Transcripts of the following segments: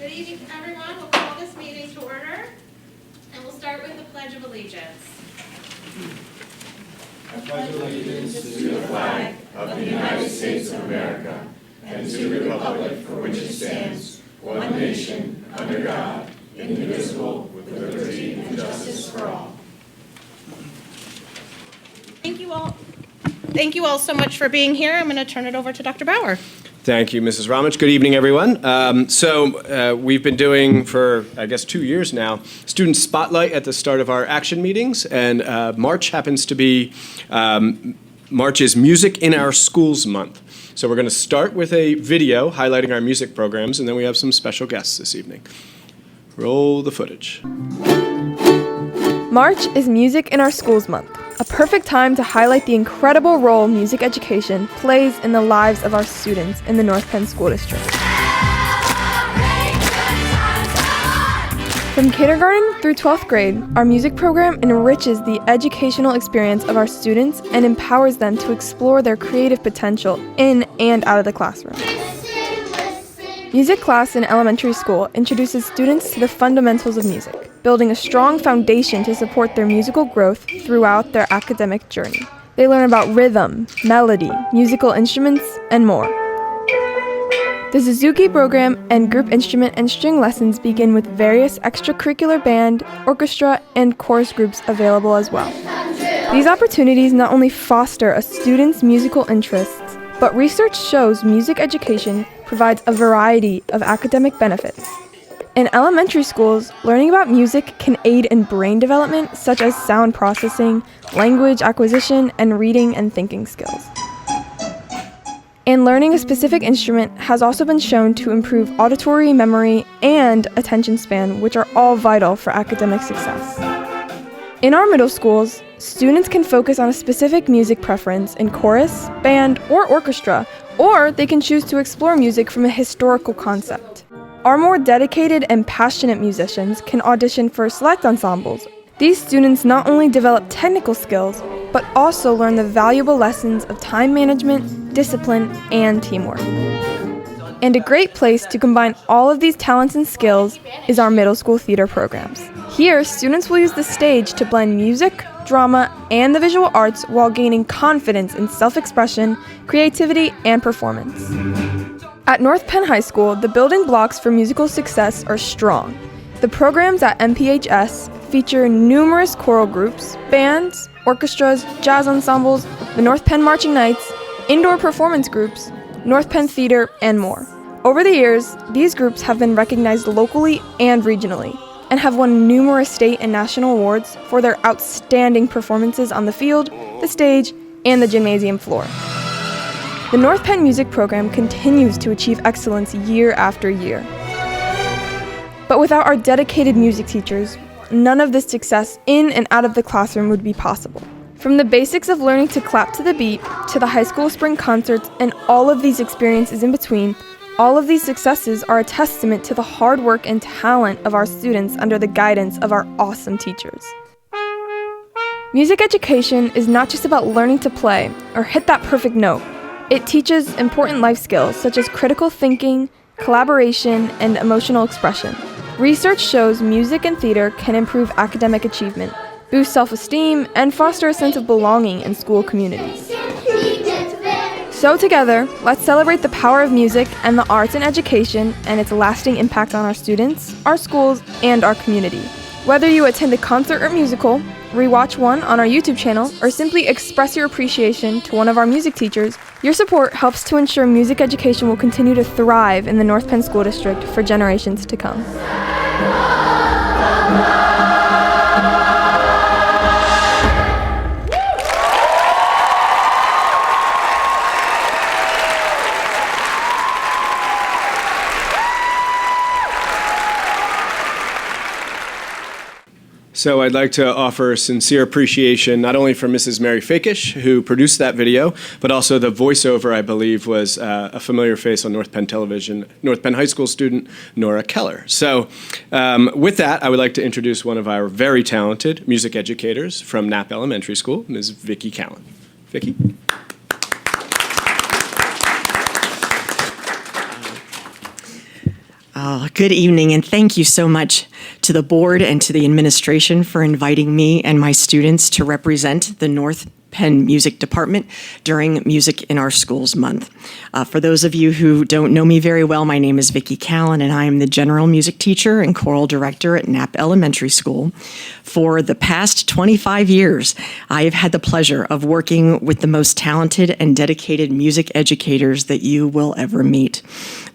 Good evening, everyone. We'll call this meeting to order, and we'll start with the Pledge of Allegiance. I pledge allegiance to the flag of the United States of America and to the republic for which it stands, one nation, under God, indivisible, with liberty and justice for all. Thank you all. Thank you all so much for being here. I'm going to turn it over to Dr. Bauer. Thank you, Mrs. Ramich. Good evening, everyone. We've been doing for, I guess, 2 years now, Student Spotlight at the start of our action meetings, and March happens to be, March is Music in Our Schools Month. So we're going to start with a video highlighting our music programs, and then we have some special guests this evening. Roll the footage. March is Music in Our Schools Month, a perfect time to highlight the incredible role music education plays in the lives of our students in the North Penn School District. From kindergarten through 12th grade, our music program enriches the educational experience of our students and empowers them to explore their creative potential in and out of the classroom. Music class in elementary school introduces students to the fundamentals of music, building a strong foundation to support their musical growth throughout their academic journey. They learn about rhythm, melody, musical instruments, and more. The Suzuki program and group instrument and string lessons begin with various extracurricular band, orchestra, and chorus groups available as well. These opportunities not only foster a student's musical interests, but research shows music education provides a variety of academic benefits. In elementary schools, learning about music can aid in brain development such as sound processing, language acquisition, and reading and thinking skills. And learning a specific instrument has also been shown to improve auditory memory and attention span, which are all vital for academic success. In our middle schools, students can focus on a specific music preference in chorus, band, or orchestra, or they can choose to explore music from a historical concept. Our more dedicated and passionate musicians can audition for select ensembles. These students not only develop technical skills, but also learn the valuable lessons of time management, discipline, and teamwork. And a great place to combine all of these talents and skills is our middle school theater programs. Here, students will use the stage to blend music, drama, and the visual arts while gaining confidence in self-expression, creativity, and performance. At North Penn High School, the building blocks for musical success are strong. The programs at NPHS feature numerous choral groups, bands, orchestras, jazz ensembles, the North Penn Marching Knights, indoor performance groups, North Penn Theater, and more. Over the years, these groups have been recognized locally and regionally, and have won numerous state and national awards for their outstanding performances on the field, the stage, and the gymnasium floor. The North Penn Music Program continues to achieve excellence year after year. But without our dedicated music teachers, none of this success in and out of the classroom would be possible. From the basics of learning to clap to the beat, to the high school spring concerts, and all of these experiences in between, all of these successes are a testament to the hard work and talent of our students under the guidance of our awesome teachers. Music education is not just about learning to play or hit that perfect note. It teaches important life skills such as critical thinking, collaboration, and emotional expression. Research shows music and theater can improve academic achievement, boost self-esteem, and foster a sense of belonging in school communities. So together, let's celebrate the power of music and the arts in education and its lasting impact on our students, our schools, and our community. Whether you attend a concert or musical, rewatch one on our YouTube channel, or simply express your appreciation to one of our music teachers, your support helps to ensure music education will continue to thrive in the North Penn School District for generations to come. So I'd like to offer sincere appreciation not only for Mrs. Mary Fakish, who produced that video, but also the voiceover, I believe, was a familiar face on North Penn Television, North Penn High School student Nora Keller. So with that, I would like to introduce one of our very talented music educators from Knapp Elementary School, Ms. Vicki Callan. Vicki? Good evening, and thank you so much to the board and to the administration for inviting me and my students to represent the North Penn Music Department during Music in Our Schools Month. For those of you who don't know me very well, my name is Vicki Callan, and I am the general music teacher and choral director at Knapp Elementary School. For the past 25 years, I have had the pleasure of working with the most talented and dedicated music educators that you will ever meet.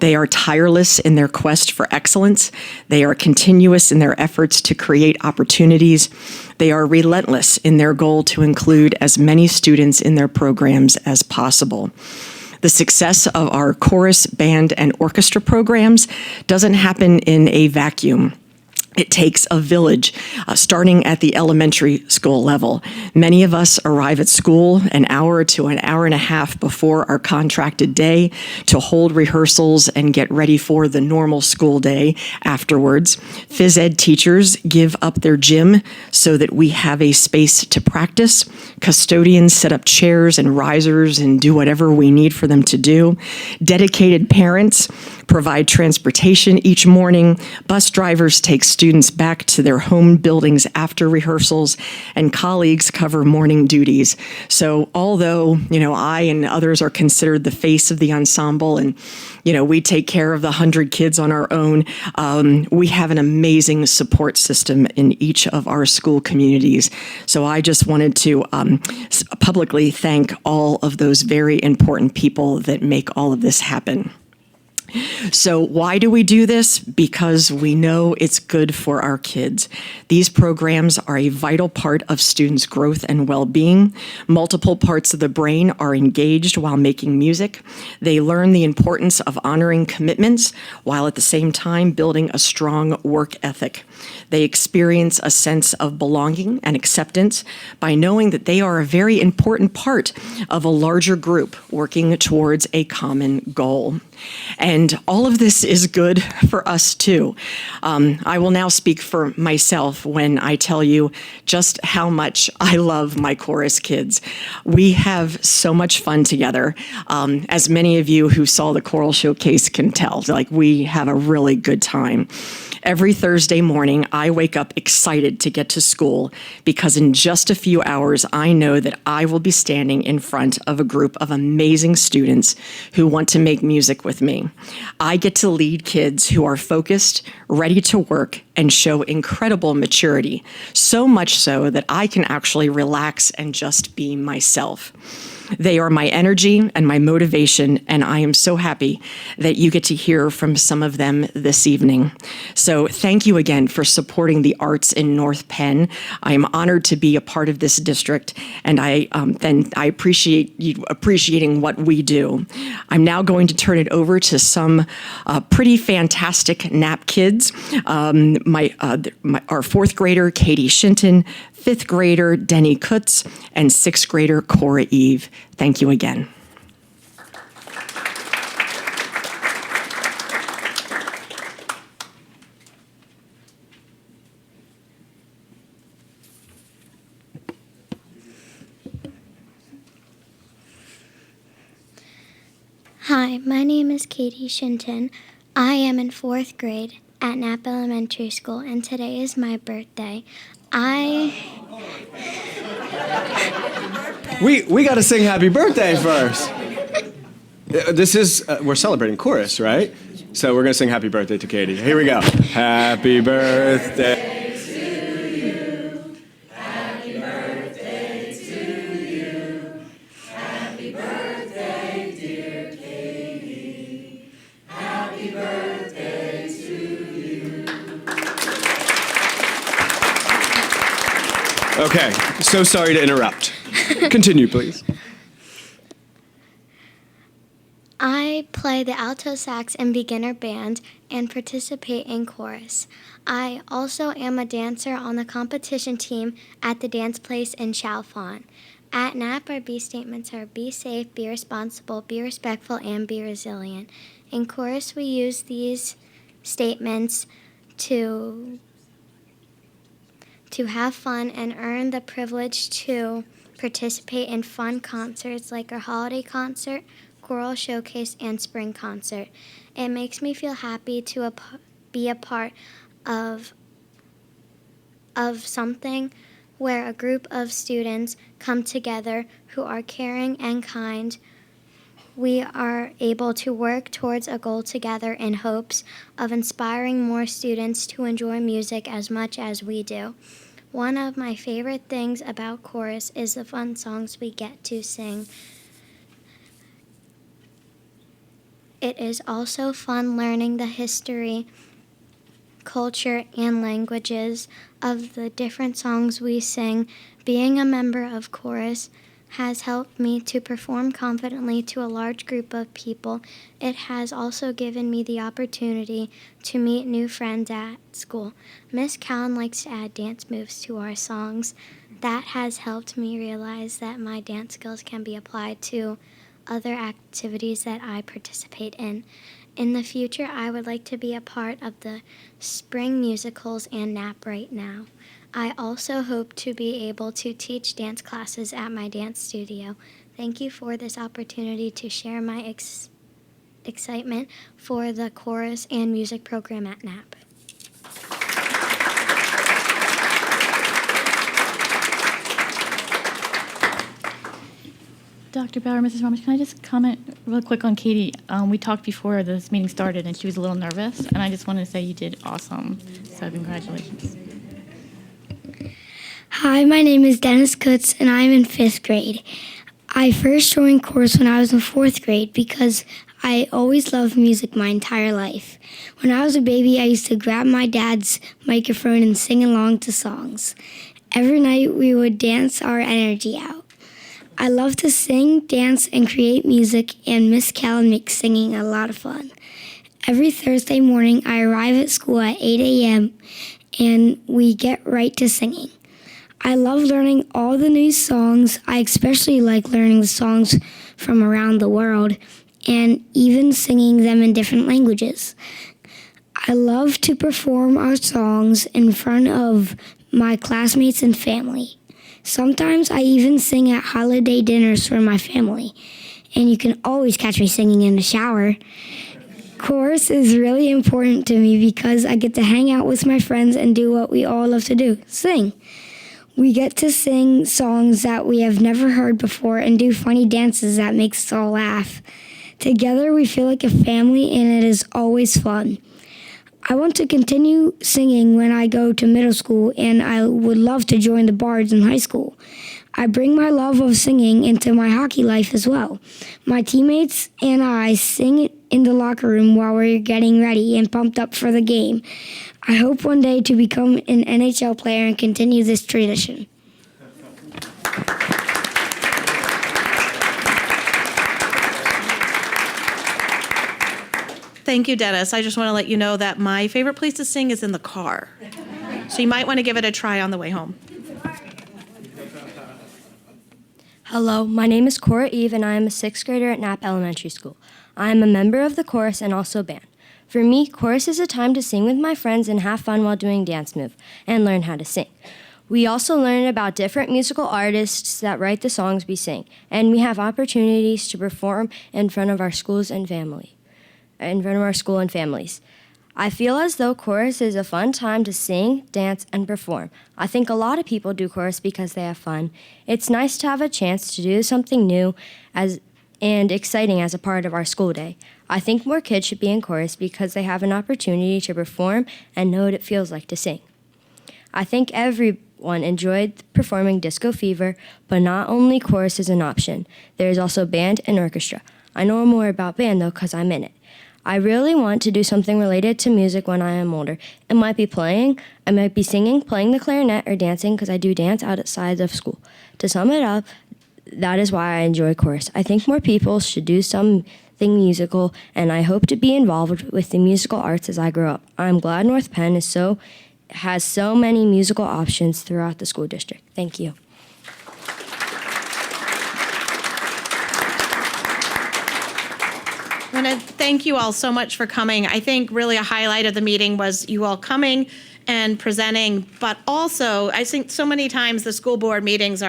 They are tireless in their quest for excellence. They are continuous in their efforts to create opportunities. They are relentless in their goal to include as many students in their programs as possible. The success of our chorus, band, and orchestra programs doesn't happen in a vacuum. It takes a village, starting at the elementary school level. Many of us arrive at school an hour to an hour and a half before our contracted day to hold rehearsals and get ready for the normal school day afterwards. Phys ed teachers give up their gym so that we have a space to practice. Custodians set up chairs and risers and do whatever we need for them to do. Dedicated parents provide transportation each morning. Bus drivers take students back to their home buildings after rehearsals, and colleagues cover morning duties. So although, I and others are considered the face of the ensemble, and, we take care of the 100 kids on our own, we have an amazing support system in each of our school communities. So I just wanted to publicly thank all of those very important people that make all of this happen. So why do we do this? Because we know it's good for our kids. These programs are a vital part of students' growth and well-being. Multiple parts of the brain are engaged while making music. They learn the importance of honoring commitments while at the same time building a strong work ethic. They experience a sense of belonging and acceptance by knowing that they are a very important part of a larger group working towards a common goal. And all of this is good for us too. I will now speak for myself when I tell you just how much I love my chorus kids. We have so much fun together. As many of you who saw the choral showcase can tell, we have a really good time. Every Thursday morning, I wake up excited to get to school because in just a few hours, I know that I will be standing in front of a group of amazing students who want to make music with me. I get to lead kids who are focused, ready to work, and show incredible maturity, so much so that I can actually relax and just be myself. They are my energy and my motivation, and I am so happy that you get to hear from some of them this evening. So thank you again for supporting the arts in North Penn. I am honored to be a part of this district, and I appreciate you appreciating what we do. I'm now going to turn it over to some pretty fantastic Knapp kids. Our fourth grader, Katie Shinton, fifth grader, Denny Kutz, and sixth grader, Cora Eve. Thank you again. Hi, my name is Katie Shinton. I am in fourth grade at Knapp Elementary School, and today is my birthday. We got to sing happy birthday first. This is, we're celebrating chorus, right? So we're going to sing happy birthday to Katie. Here we go. Happy birthday to you. Happy birthday to you. Happy birthday, dear Katie. Happy birthday to you. Okay, so sorry to interrupt. Continue, please. I play the alto sax and beginner band and participate in chorus. I also am a dancer on the competition team at the dance place in Chalfont. At Knapp, our B statements are be safe, be responsible, be respectful, and be resilient. In chorus, we use these statements to have fun and earn the privilege to participate in fun concerts like our holiday concert, choral showcase, and spring concert. It makes me feel happy to be a part of something where a group of students come together who are caring and kind. We are able to work towards a goal together in hopes of inspiring more students to enjoy music as much as we do. One of my favorite things about chorus is the fun songs we get to sing. It is also fun learning the history, culture, and languages of the different songs we sing. Being a member of chorus has helped me to perform confidently to a large group of people. It has also given me the opportunity to meet new friends at school. Miss Cowan likes to add dance moves to our songs. That has helped me realize that my dance skills can be applied to other activities that I participate in. In the future, I would like to be a part of the spring musicals and NAP right now. I also hope to be able to teach dance classes at my dance studio. Thank you for this opportunity to share my excitement for the chorus and music program at NAP. Dr. Bauer, Mrs. Ramesh, can I just comment real quick on Katie? We talked before this meeting started, and she was a little nervous, and I just wanted to say you did awesome. So congratulations. Hi, my name is Dennis Kutz, and I'm in 5th grade. I first joined chorus when I was in 4th grade because I always loved music my entire life. When I was a baby, I used to grab my dad's microphone and sing along to songs. Every night, we would dance our energy out. I love to sing, dance, and create music, and Miss Callan makes singing a lot of fun. Every Thursday morning, I arrive at school at 8 a.m., and we get right to singing. I love learning all the new songs. I especially like learning the songs from around the world and even singing them in different languages. I love to perform our songs in front of my classmates and family. Sometimes I even sing at holiday dinners for my family, and you can always catch me singing in the shower. Chorus is really important to me because I get to hang out with my friends and do what we all love to do, sing. We get to sing songs that we have never heard before and do funny dances that make us all laugh. Together we feel like a family, and it is always fun. I want to continue singing when I go to middle school, and I would love to join the Bards in high school. I bring my love of singing into my hockey life as well. My teammates and I sing in the locker room while we're getting ready and pumped up for the game. I hope one day to become an NHL player and continue this tradition. Thank you, Dennis. I just want to let you know that my favorite place to sing is in the car. So you might want to give it a try on the way home. Hello, my name is Cora Eve, and I am a 6th grader at Knapp Elementary School. I am a member of the chorus and also band. For me, chorus is a time to sing with my friends and have fun while doing dance move and learn how to sing. We also learn about different musical artists that write the songs we sing, and we have opportunities to perform in front of our schools and family. In front of our school and families. I feel as though chorus is a fun time to sing, dance, and perform. I think a lot of people do chorus because they have fun. It's nice to have a chance to do something new and exciting as a part of our school day. I think more kids should be in chorus because they have an opportunity to perform and know what it feels like to sing. I think everyone enjoyed performing Disco Fever, but not only chorus is an option. There is also band and orchestra. I know more about band though because I'm in it. I really want to do something related to music when I am older. It might be playing, I might be singing, playing the clarinet, or dancing because I do dance outside of school. To sum it up, that is why I enjoy chorus. I think more people should do something musical, and I hope to be involved with the musical arts as I grow up. I'm glad North Penn has so many musical options throughout the school district. Thank you. I want to thank you all so much for coming. I think really a highlight of the meeting was you all coming and presenting, but also I think so many times the school board meetings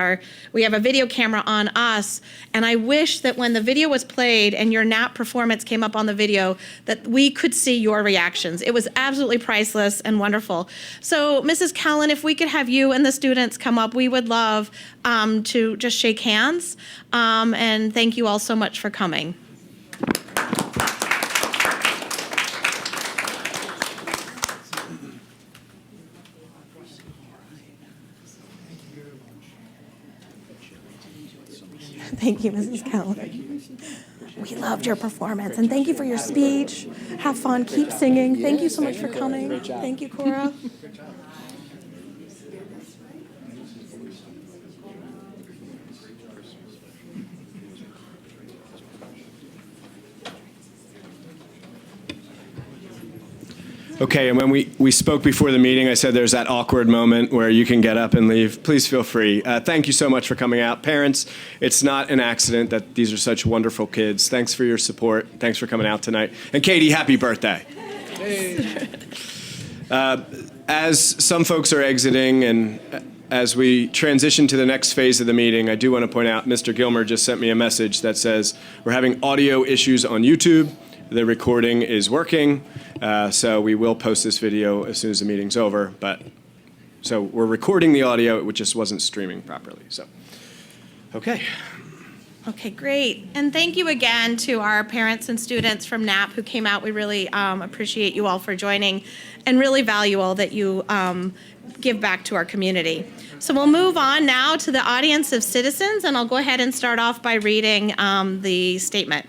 we have a video camera on us, and I wish that when the video was played and your NAP performance came up on the video, that we could see your reactions. It was absolutely priceless and wonderful. So Mrs. Callan, if we could have you and the students come up, we would love to just shake hands, and thank you all so much for coming. Thank you, Mrs. Callan. We loved your performance, and thank you for your speech. Have fun. Keep singing. Thank you so much for coming. Thank you, Cora. Okay, and when we spoke before the meeting, I said there's that awkward moment where you can get up and leave. Please feel free. Thank you so much for coming out. Parents, it's not an accident that these are such wonderful kids. Thanks for your support. Thanks for coming out tonight. And Katie, happy birthday. As some folks are exiting and as we transition to the next phase of the meeting, I do want to point out Mr. Gilmer just sent me a message that says we're having audio issues on YouTube. The recording is working, so we will post this video as soon as the meeting's over. So we're recording the audio, it just wasn't streaming properly. So, okay. Okay, great. And thank you again to our parents and students from NAP who came out. We really appreciate you all for joining and really value all that you give back to our community. So we'll move on now to the audience of citizens, and I'll go ahead and start off by reading the statement.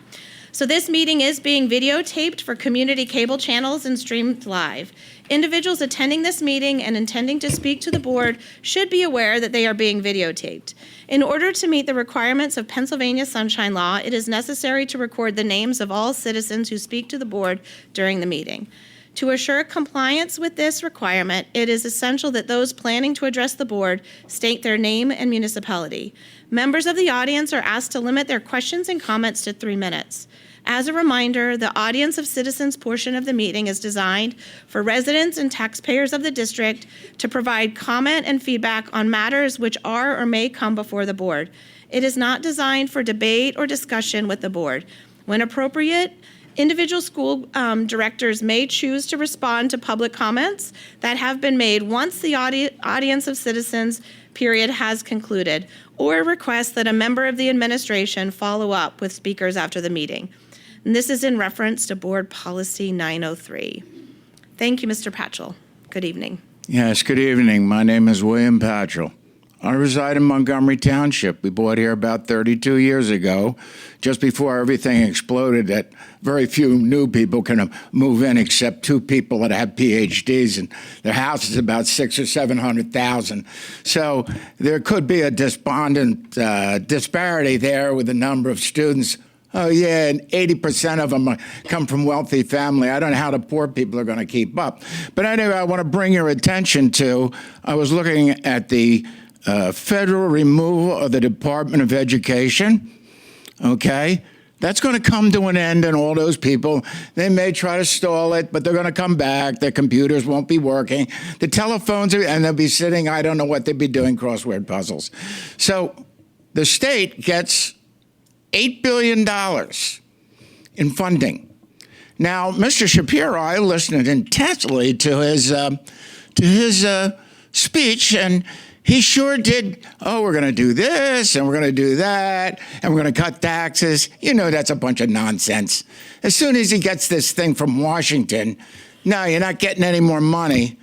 So this meeting is being videotaped for community cable channels and streamed live. Individuals attending this meeting and intending to speak to the board should be aware that they are being videotaped. In order to meet the requirements of Pennsylvania Sunshine Law, it is necessary to record the names of all citizens who speak to the board during the meeting. To assure compliance with this requirement, it is essential that those planning to address the board state their name and municipality. Members of the audience are asked to limit their questions and comments to 3 minutes. As a reminder, the audience of citizens portion of the meeting is designed for residents and taxpayers of the district to provide comment and feedback on matters which are or may come before the board. It is not designed for debate or discussion with the board. When appropriate, individual school directors may choose to respond to public comments that have been made once the audience of citizens period has concluded, or request that a member of the administration follow up with speakers after the meeting. And this is in reference to Board Policy 903. Thank you, Mr. Patchell. Good evening. Yes, good evening. My name is William Patchell. I reside in Montgomery Township. We bought here about 32 years ago, just before everything exploded that very few new people can move in except 2 people that have PhDs, and their house is about 600,000 or 700,000. So there could be a despondent disparity there with the number of students. Oh, yeah, and 80% of them come from wealthy family. I don't know how the poor people are going to keep up. But anyway, I want to bring your attention to, I was looking at the federal removal of the Department of Education, okay? That's going to come to an end, and all those people, they may try to stall it, but they're going to come back. Their computers won't be working. The telephones, and they'll be sitting, I don't know what they'd be doing, crossword puzzles. So the state gets $8 billion in funding. Now, Mr. Shapiro, I listened intensely to his speech, and he sure did, oh, we're going to do this, and we're going to do that, and we're going to cut taxes. You know that's a bunch of nonsense. As soon as he gets this thing from Washington, no, you're not getting any more money.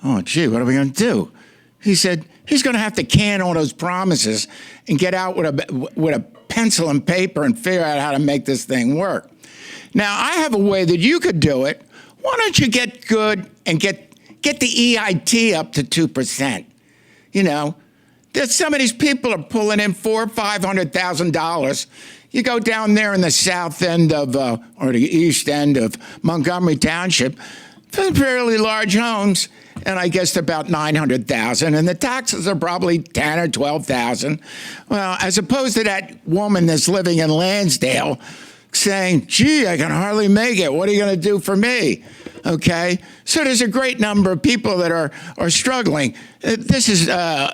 Oh, gee, what are we going to do? He said he's going to have to can all those promises and get out with a pencil and paper and figure out how to make this thing work. Now, I have a way that you could do it. Why don't you get good and get the EIT up to 2%? You know, some of these people are pulling in $400,000 or $500,000. You go down there in the south end of, or the east end of Montgomery Township, fairly large homes, and I guess they're about $900,000, and the taxes are probably $10,000 or $12,000. Well, as opposed to that woman that's living in Lansdale saying, gee, I can hardly make it. What are you going to do for me? okay? So there's a great number of people that are struggling. This is,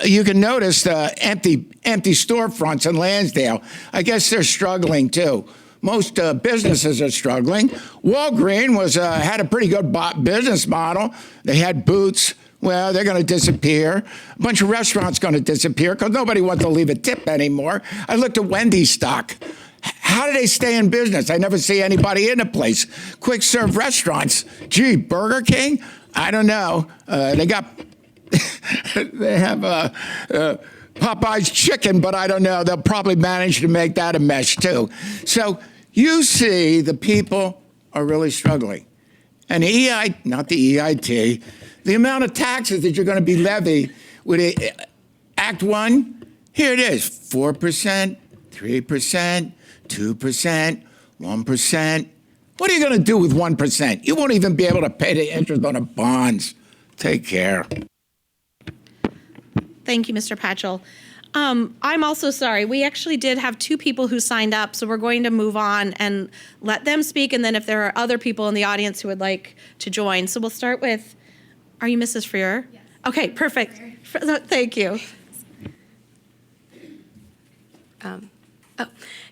you can notice the empty storefronts in Lansdale. I guess they're struggling too. Most businesses are struggling. Walgreens had a pretty good business model. They had Boots. Well, they're going to disappear. A bunch of restaurants going to disappear because nobody wants to leave a tip anymore. I looked at Wendy's stock. How do they stay in business? I never see anybody in the place. Quick serve restaurants. Gee, Burger King? I don't know. They got, they have Popeye's chicken, but I don't know. They'll probably manage to make that a mess too. So you see the people are really struggling. And not the EIT, the amount of taxes that you're going to be levied with Act 1, here it is, 4%, 3%, 2%, 1%. What are you going to do with 1%? You won't even be able to pay the interest on the bonds. Take care. Thank you, Mr. Patchell. I'm also sorry. We actually did have 2 people who signed up, so we're going to move on and let them speak, and then if there are other people in the audience who would like to join. So we'll start with, are you Mrs. Freer? Yes. Okay, perfect. Thank you.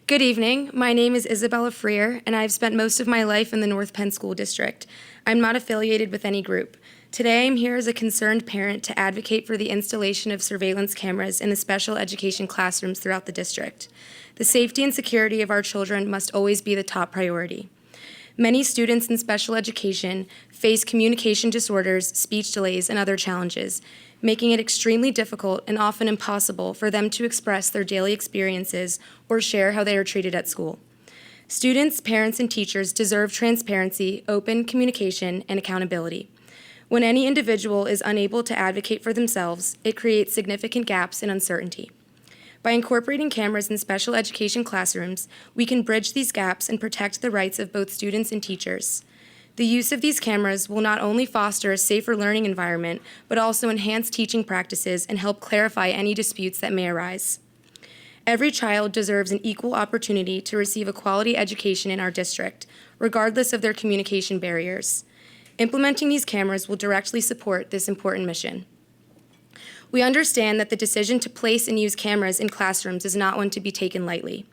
Good evening. My name is Isabella Freer, and I've spent most of my life in the North Penn School District. I'm not affiliated with any group. Today, I'm here as a concerned parent to advocate for the installation of surveillance cameras in the special education classrooms throughout the district. The safety and security of our children must always be the top priority. Many students in special education face communication disorders, speech delays, and other challenges, making it extremely difficult and often impossible for them to express their daily experiences or share how they are treated at school. Students, parents, and teachers deserve transparency, open communication, and accountability. When any individual is unable to advocate for themselves, it creates significant gaps and uncertainty. By incorporating cameras in special education classrooms, we can bridge these gaps and protect the rights of both students and teachers. The use of these cameras will not only foster a safer learning environment, but also enhance teaching practices and help clarify any disputes that may arise. Every child deserves an equal opportunity to receive a quality education in our district, regardless of their communication barriers. Implementing these cameras will directly support this important mission. We understand that the decision to place and use cameras in classrooms is not one to be taken lightly.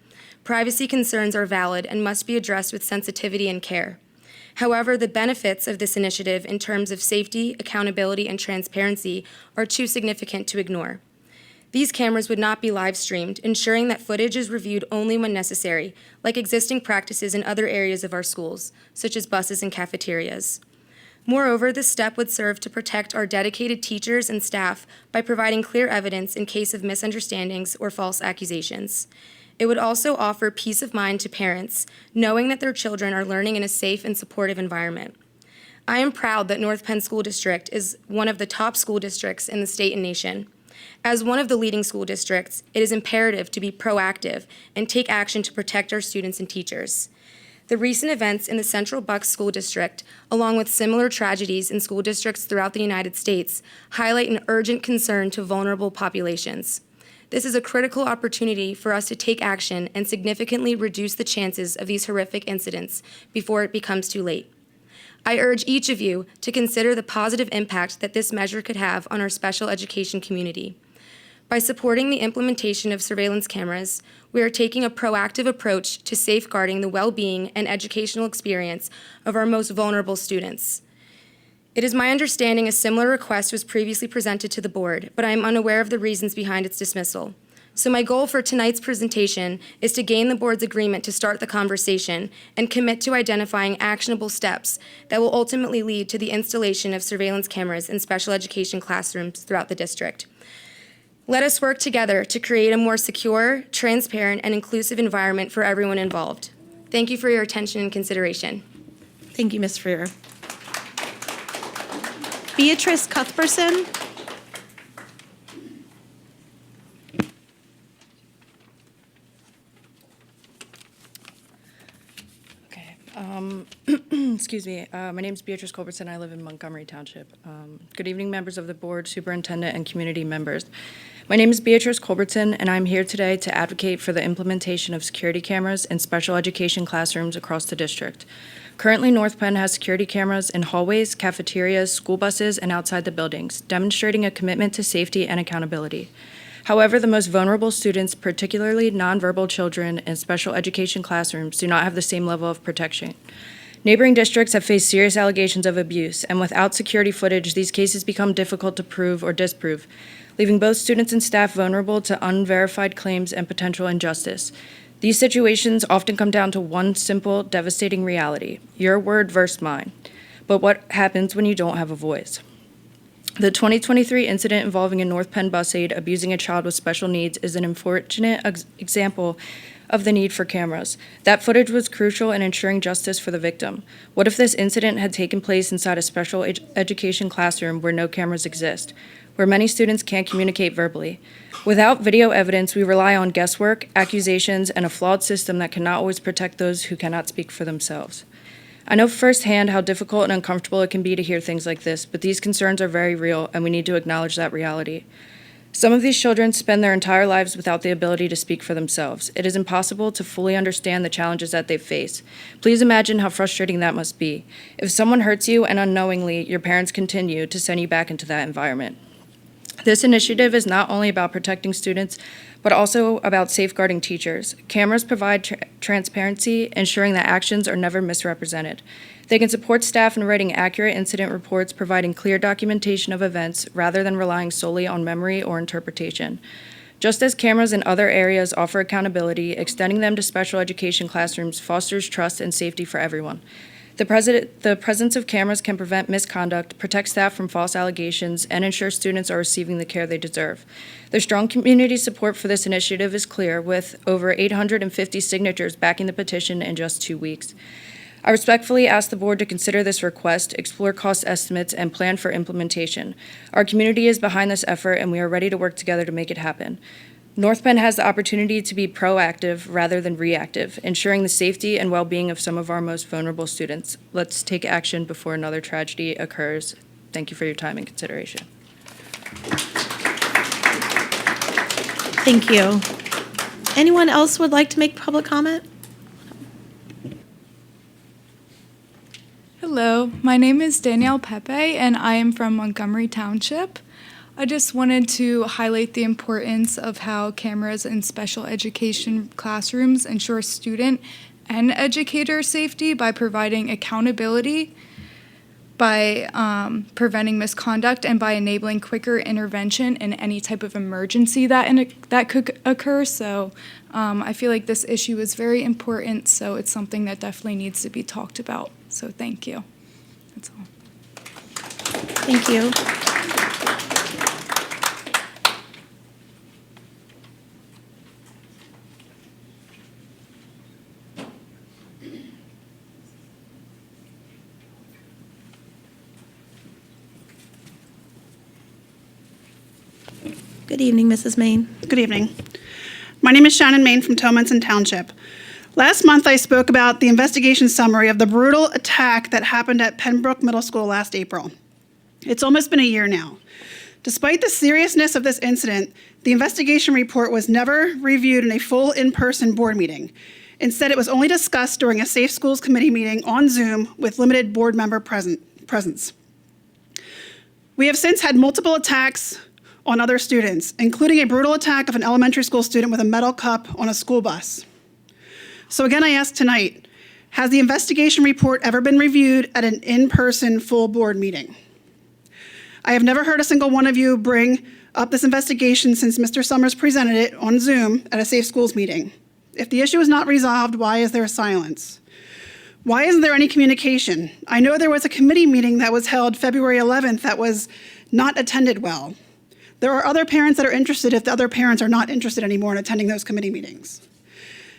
Privacy concerns are valid and must be addressed with sensitivity and care. However, the benefits of this initiative in terms of safety, accountability, and transparency are too significant to ignore. These cameras would not be live streamed, ensuring that footage is reviewed only when necessary, like existing practices in other areas of our schools, such as buses and cafeterias. Moreover, this step would serve to protect our dedicated teachers and staff by providing clear evidence in case of misunderstandings or false accusations. It would also offer peace of mind to parents, knowing that their children are learning in a safe and supportive environment. I am proud that North Penn School District is one of the top school districts in the state and nation. As one of the leading school districts, it is imperative to be proactive and take action to protect our students and teachers. The recent events in the Central Bucks School District, along with similar tragedies in school districts throughout the United States, highlight an urgent concern to vulnerable populations. This is a critical opportunity for us to take action and significantly reduce the chances of these horrific incidents before it becomes too late. I urge each of you to consider the positive impact that this measure could have on our special education community. By supporting the implementation of surveillance cameras, we are taking a proactive approach to safeguarding the well-being and educational experience of our most vulnerable students. It is my understanding a similar request was previously presented to the board, but I am unaware of the reasons behind its dismissal. So my goal for tonight's presentation is to gain the board's agreement to start the conversation and commit to identifying actionable steps that will ultimately lead to the installation of surveillance cameras in special education classrooms throughout the district. Let us work together to create a more secure, transparent, and inclusive environment for everyone involved. Thank you for your attention and consideration. Thank you, Ms. Freer. Beatrice Cuthbertson. Excuse me. My name is Beatrice Culbertson. I live in Montgomery Township. Good evening, members of the board, superintendent, and community members. My name is Beatrice Culbertson, and I'm here today to advocate for the implementation of security cameras in special education classrooms across the district. Currently, North Penn has security cameras in hallways, cafeterias, school buses, and outside the buildings, demonstrating a commitment to safety and accountability. However, the most vulnerable students, particularly nonverbal children in special education classrooms, do not have the same level of protection. Neighboring districts have faced serious allegations of abuse, and without security footage, these cases become difficult to prove or disprove, leaving both students and staff vulnerable to unverified claims and potential injustice. These situations often come down to one simple, devastating reality: your word versus mine. But what happens when you don't have a voice? The 2023 incident involving a North Penn bus aide abusing a child with special needs is an unfortunate example of the need for cameras. That footage was crucial in ensuring justice for the victim. What if this incident had taken place inside a special education classroom where no cameras exist, where many students can't communicate verbally? Without video evidence, we rely on guesswork, accusations, and a flawed system that cannot always protect those who cannot speak for themselves. I know firsthand how difficult and uncomfortable it can be to hear things like this, but these concerns are very real, and we need to acknowledge that reality. Some of these children spend their entire lives without the ability to speak for themselves. It is impossible to fully understand the challenges that they face. Please imagine how frustrating that must be. If someone hurts you and unknowingly your parents continue to send you back into that environment. This initiative is not only about protecting students, but also about safeguarding teachers. Cameras provide transparency, ensuring that actions are never misrepresented. They can support staff in writing accurate incident reports, providing clear documentation of events rather than relying solely on memory or interpretation. Just as cameras in other areas offer accountability, extending them to special education classrooms fosters trust and safety for everyone. The presence of cameras can prevent misconduct, protect staff from false allegations, and ensure students are receiving the care they deserve. The strong community support for this initiative is clear, with over 850 signatures backing the petition in just 2 weeks. I respectfully ask the board to consider this request, explore cost estimates, and plan for implementation. Our community is behind this effort, and we are ready to work together to make it happen. North Penn has the opportunity to be proactive rather than reactive, ensuring the safety and well-being of some of our most vulnerable students. Let's take action before another tragedy occurs. Thank you for your time and consideration. Thank you. Anyone else would like to make public comment? Hello, my name is Danielle Pepe, and I am from Montgomery Township. I just wanted to highlight the importance of how cameras in special education classrooms ensure student and educator safety by providing accountability, by preventing misconduct, and by enabling quicker intervention in any type of emergency that could occur. So I feel like this issue is very important, so it's something that definitely needs to be talked about. So thank you. That's all. Thank you. Good evening, Mrs. Main. Good evening. My name is Shannon Main from Tomanson Township. Last month, I spoke about the investigation summary of the brutal attack that happened at Pembroke Middle School last April. It's almost been a year now. Despite the seriousness of this incident, the investigation report was never reviewed in a full in-person board meeting. Instead, it was only discussed during a Safe Schools Committee meeting on Zoom with limited board member presence. We have since had multiple attacks on other students, including a brutal attack of an elementary school student with a metal cup on a school bus. So again, I ask tonight, has the investigation report ever been reviewed at an in-person full board meeting? I have never heard a single one of you bring up this investigation since Mr. Summers presented it on Zoom at a Safe Schools meeting. If the issue is not resolved, why is there silence? Why isn't there any communication? I know there was a committee meeting that was held February 11th that was not attended well. There are other parents that are interested if the other parents are not interested anymore in attending those committee meetings.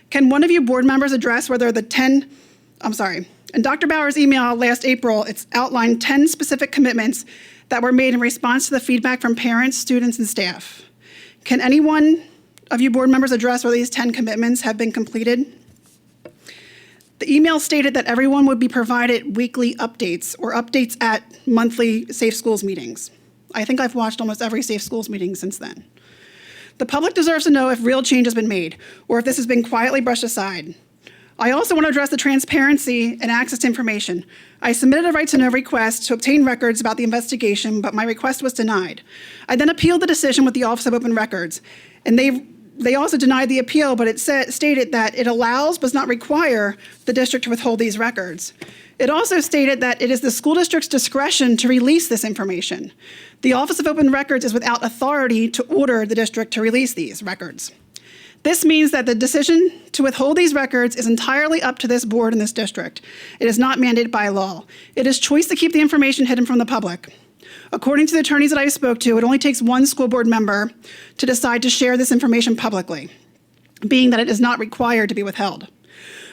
Can one of you board members address whether in Dr. Bauer's email last April, it's outlined 10 specific commitments that were made in response to the feedback from parents, students, and staff. Can any one of you board members address whether these 10 commitments have been completed? The email stated that everyone would be provided weekly updates or updates at monthly Safe Schools meetings. I think I've watched almost every Safe Schools meeting since then. The public deserves to know if real change has been made or if this has been quietly brushed aside. I also want to address the transparency and access to information. I submitted a right to know request to obtain records about the investigation, but my request was denied. I then appealed the decision with the Office of Open Records, and they also denied the appeal, but it stated that it allows but does not require the district to withhold these records. It also stated that it is the school district's discretion to release this information. The Office of Open Records is without authority to order the district to release these records. This means that the decision to withhold these records is entirely up to this board and this district. It is not mandated by law. It is choice to keep the information hidden from the public. According to the attorneys that I spoke to, it only takes one school board member to decide to share this information publicly, being that it is not required to be withheld.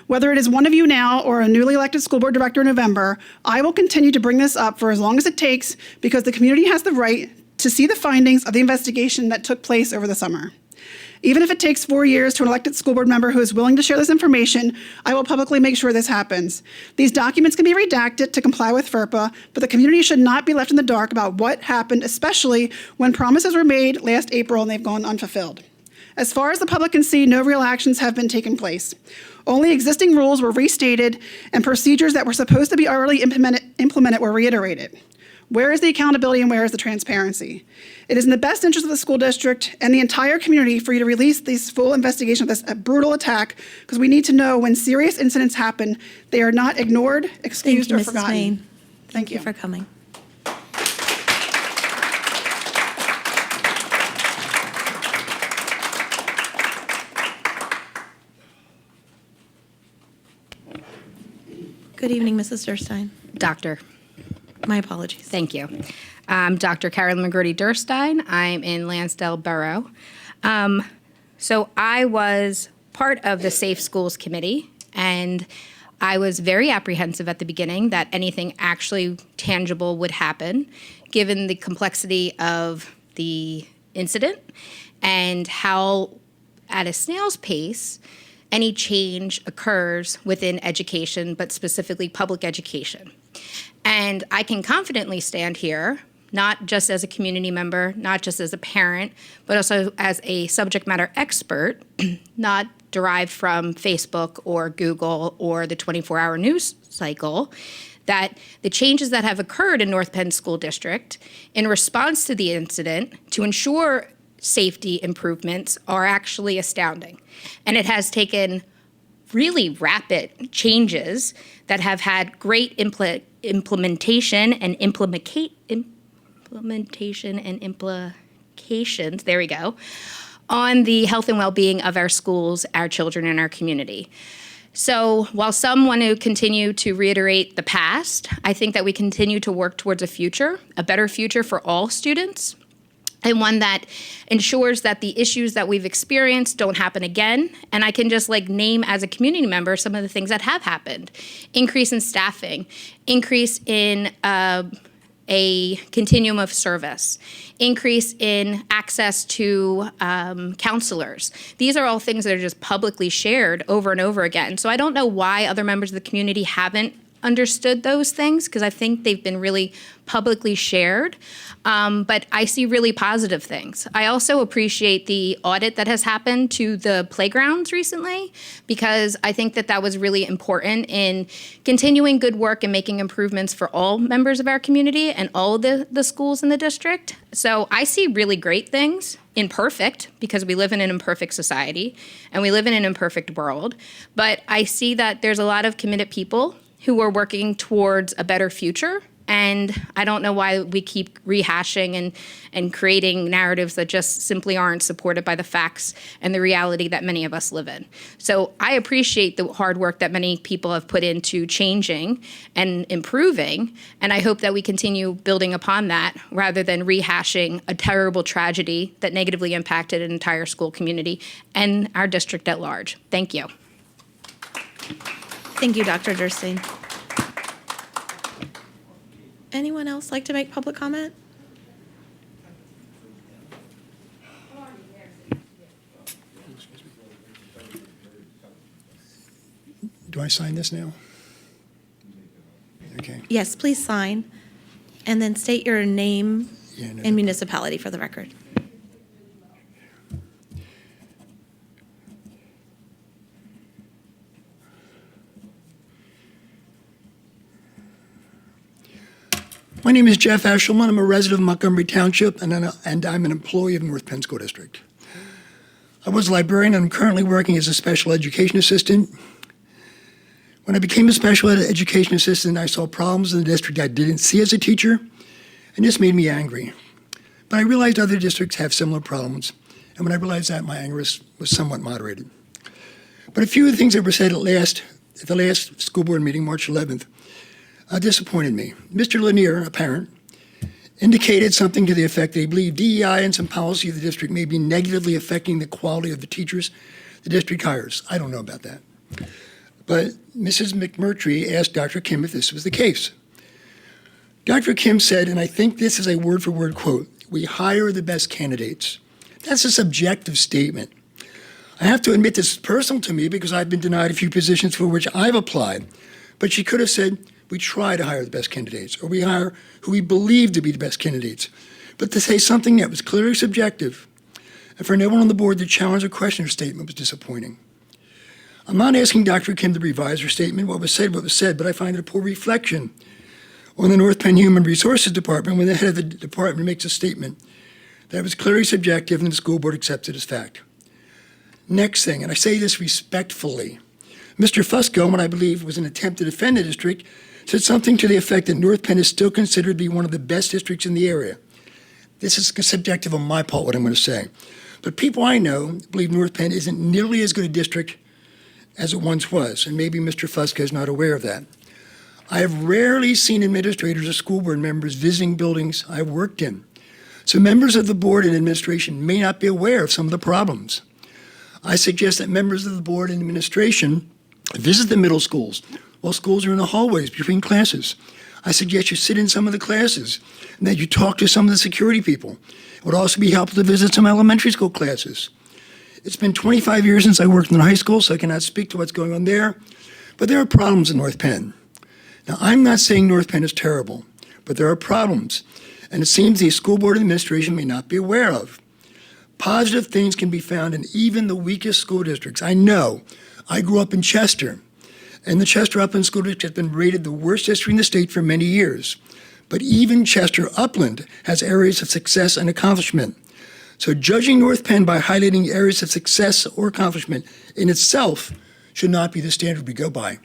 Whether it is one of you now or a newly elected school board director in November, I will continue to bring this up for as long as it takes because the community has the right to see the findings of the investigation that took place over the summer. Even if it takes 4 years to an elected school board member who is willing to share this information, I will publicly make sure this happens. These documents can be redacted to comply with FERPA, but the community should not be left in the dark about what happened, especially when promises were made last April and they've gone unfulfilled. As far as the public can see, no real actions have been taken place. Only existing rules were restated and procedures that were supposed to be already implemented were reiterated. Where is the accountability and where is the transparency? It is in the best interest of the school district and the entire community for you to release this full investigation of this brutal attack because we need to know when serious incidents happen, they are not ignored, excused, or forgotten. Main. Thank you for coming. Good evening, Mrs. Durstein. Doctor. My apologies. Thank you. I'm Dr. Carolyn McGrody Durstein. I'm in Lansdale Borough. So I was part of the Safe Schools Committee, and I was very apprehensive at the beginning that anything actually tangible would happen, given the complexity of the incident and how, at a snail's pace, any change occurs within education, but specifically public education. And I can confidently stand here, not just as a community member, not just as a parent, but also as a subject matter expert, not derived from Facebook or Google or the 24-hour news cycle, that the changes that have occurred in North Penn School District in response to the incident to ensure safety improvements are actually astounding. And it has taken really rapid changes that have had great implementation and implications, there we go, on the health and well-being of our schools, our children, and our community. So while some want to continue to reiterate the past, I think that we continue to work towards a future, a better future for all students, and one that ensures that the issues that we've experienced don't happen again. And I can just name as a community member some of the things that have happened. Increase in staffing, increase in a continuum of service, increase in access to counselors. These are all things that are just publicly shared over and over again. So I don't know why other members of the community haven't understood those things, because I think they've been really publicly shared, but I see really positive things. I also appreciate the audit that has happened to the playgrounds recently, because I think that that was really important in continuing good work and making improvements for all members of our community and all of the schools in the district. So I see really great things. Imperfect, because we live in an imperfect society and we live in an imperfect world, but I see that there's a lot of committed people who are working towards a better future. And I don't know why we keep rehashing and creating narratives that just simply aren't supported by the facts and the reality that many of us live in. So I appreciate the hard work that many people have put into changing and improving, and I hope that we continue building upon that rather than rehashing a terrible tragedy that negatively impacted an entire school community and our district at large. Thank you. Thank you, Dr. Durstein. Anyone else like to make public comment? Do I sign this now? Okay. Yes, please sign, and then state your name and municipality for the record. My name is Jeff Eshelman. I'm a resident of Montgomery Township, and I'm an employee of North Penn School District. I was a librarian, and I'm currently working as a special education assistant. When I became a special education assistant, I saw problems in the district I didn't see as a teacher, and this made me angry. But I realized other districts have similar problems, and when I realized that, my anger was somewhat moderated. But a few of the things that were said at the last school board meeting, March 11th, disappointed me. Mr. Lanier, a parent, indicated something to the effect that he believed DEI and some policy of the district may be negatively affecting the quality of the teachers the district hires. I don't know about that. But Mrs. McMurtry asked Dr. Kim if this was the case. Dr. Kim said, and I think this is a word-for-word quote, "We hire the best candidates." That's a subjective statement. I have to admit this is personal to me because I've been denied a few positions for which I've applied. But she could have said, "We try to hire the best candidates," or "We hire who we believe to be the best candidates." But to say something that was clearly subjective, and for no one on the board to challenge or question her statement was disappointing. I'm not asking Dr. Kim to revise her statement. What was said, but I find it a poor reflection on the North Penn Human Resources Department when the head of the department makes a statement that was clearly subjective and the school board accepts it as fact. Next thing, and I say this respectfully, Mr. Fusco, what I believe was an attempt to defend the district, said something to the effect that North Penn is still considered to be one of the best districts in the area. This is subjective on my part, what I'm going to say. But people I know believe North Penn isn't nearly as good a district as it once was, and maybe Mr. Fusco is not aware of that. I have rarely seen administrators or school board members visiting buildings I've worked in. So members of the board and administration may not be aware of some of the problems. I suggest that members of the board and administration visit the middle schools while schools are in the hallways between classes. I suggest you sit in some of the classes and that you talk to some of the security people. It would also be helpful to visit some elementary school classes. It's been 25 years since I worked in high school, so I cannot speak to what's going on there, but there are problems in North Penn. Now, I'm not saying North Penn is terrible, but there are problems, and it seems the school board administration may not be aware of. Positive things can be found in even the weakest school districts. I know. I grew up in Chester, and the Chester Upland School District has been rated the worst district in the state for many years. But even Chester Upland has areas of success and accomplishment. So judging North Penn by highlighting areas of success or accomplishment in itself should not be the standard we go by.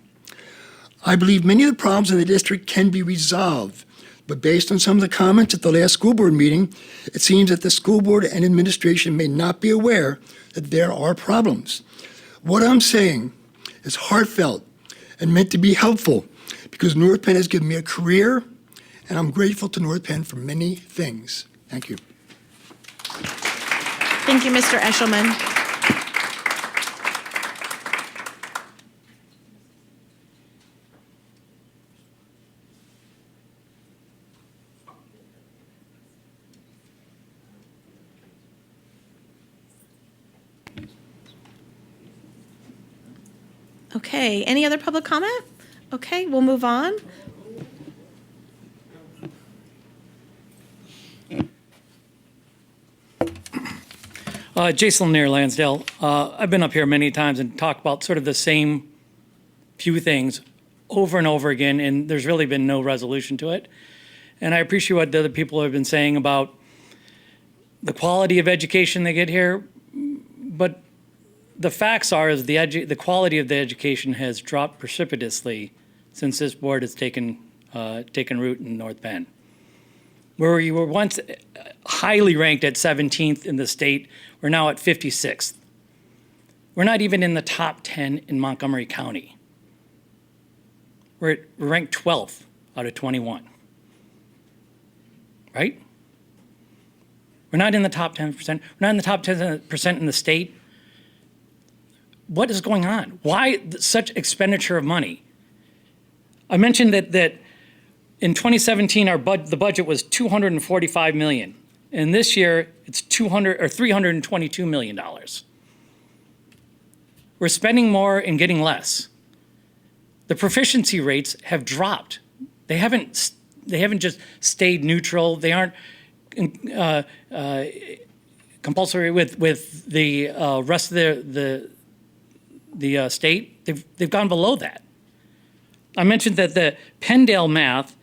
I believe many of the problems in the district can be resolved, but based on some of the comments at the last school board meeting, it seems that the school board and administration may not be aware that there are problems. What I'm saying is heartfelt and meant to be helpful because North Penn has given me a career, and I'm grateful to North Penn for many things. Thank you. Thank you, Mr. Eshelman. Okay, any other public comment? Okay, we'll move on. Jason Lanier, Lansdale. I've been up here many times and talked about sort of the same few things over and over again, and there's really been no resolution to it. And I appreciate what the other people have been saying about the quality of education they get here, but the facts are is the quality of the education has dropped precipitously since this board has taken root in North Penn. Where you were once highly ranked at 17th in the state, we're now at 56th. We're not even in the top 10 in Montgomery County. We're ranked 12th out of 21, right? We're not in the top 10%. We're not in the top 10% in the state. What is going on? Why such expenditure of money? I mentioned that in 2017, the budget was $245 million, and this year it's $322 million. We're spending more and getting less. The proficiency rates have dropped. They haven't just stayed neutral. They aren't compulsory with the rest of the state. They've gone below that. I mentioned that the Penndale math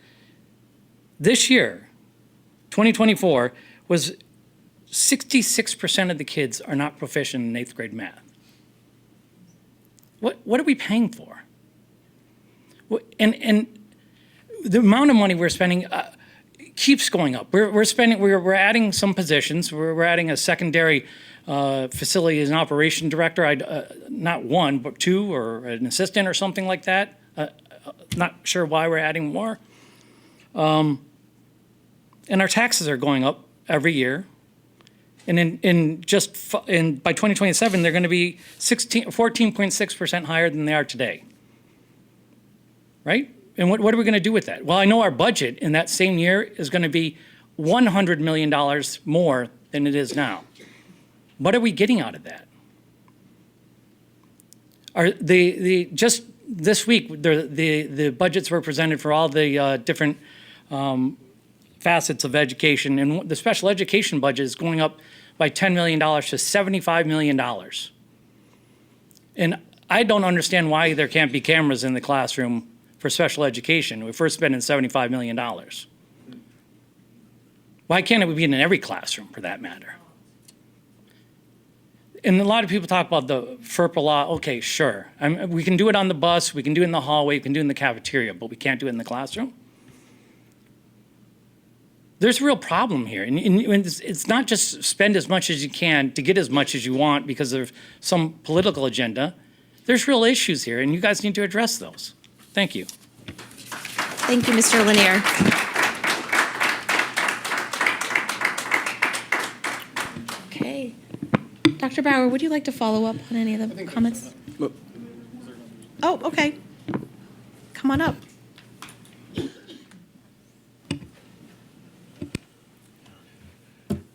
This year, 2024, was 66% of the kids are not proficient in 8th grade math. What are we paying for? And the amount of money we're spending keeps going up. We're adding some positions. We're adding a secondary facilities and operation director, not one, but two, or an assistant or something like that. Not sure why we're adding more. And our taxes are going up every year. And by 2027, they're going to be 14.6% higher than they are today. Right? And what are we going to do with that? Well, I know our budget in that same year is going to be $100 million more than it is now. What are we getting out of that? Just this week, the budgets were presented for all the different facets of education, and the special education budget is going up by $10 million to $75 million. And I don't understand why there can't be cameras in the classroom for special education if we're spending $75 million. Why can't it be in every classroom, for that matter? And a lot of people talk about the FERPA law. Okay, sure. We can do it on the bus, we can do it in the hallway, we can do it in the cafeteria, but we can't do it in the classroom? There's a real problem here. And it's not just spend as much as you can to get as much as you want because of some political agenda. There's real issues here, and you guys need to address those. Thank you. Thank you, Mr. Lanier. Okay. Dr. Bauer, would you like to follow up on any of the comments? Oh, okay. Come on up.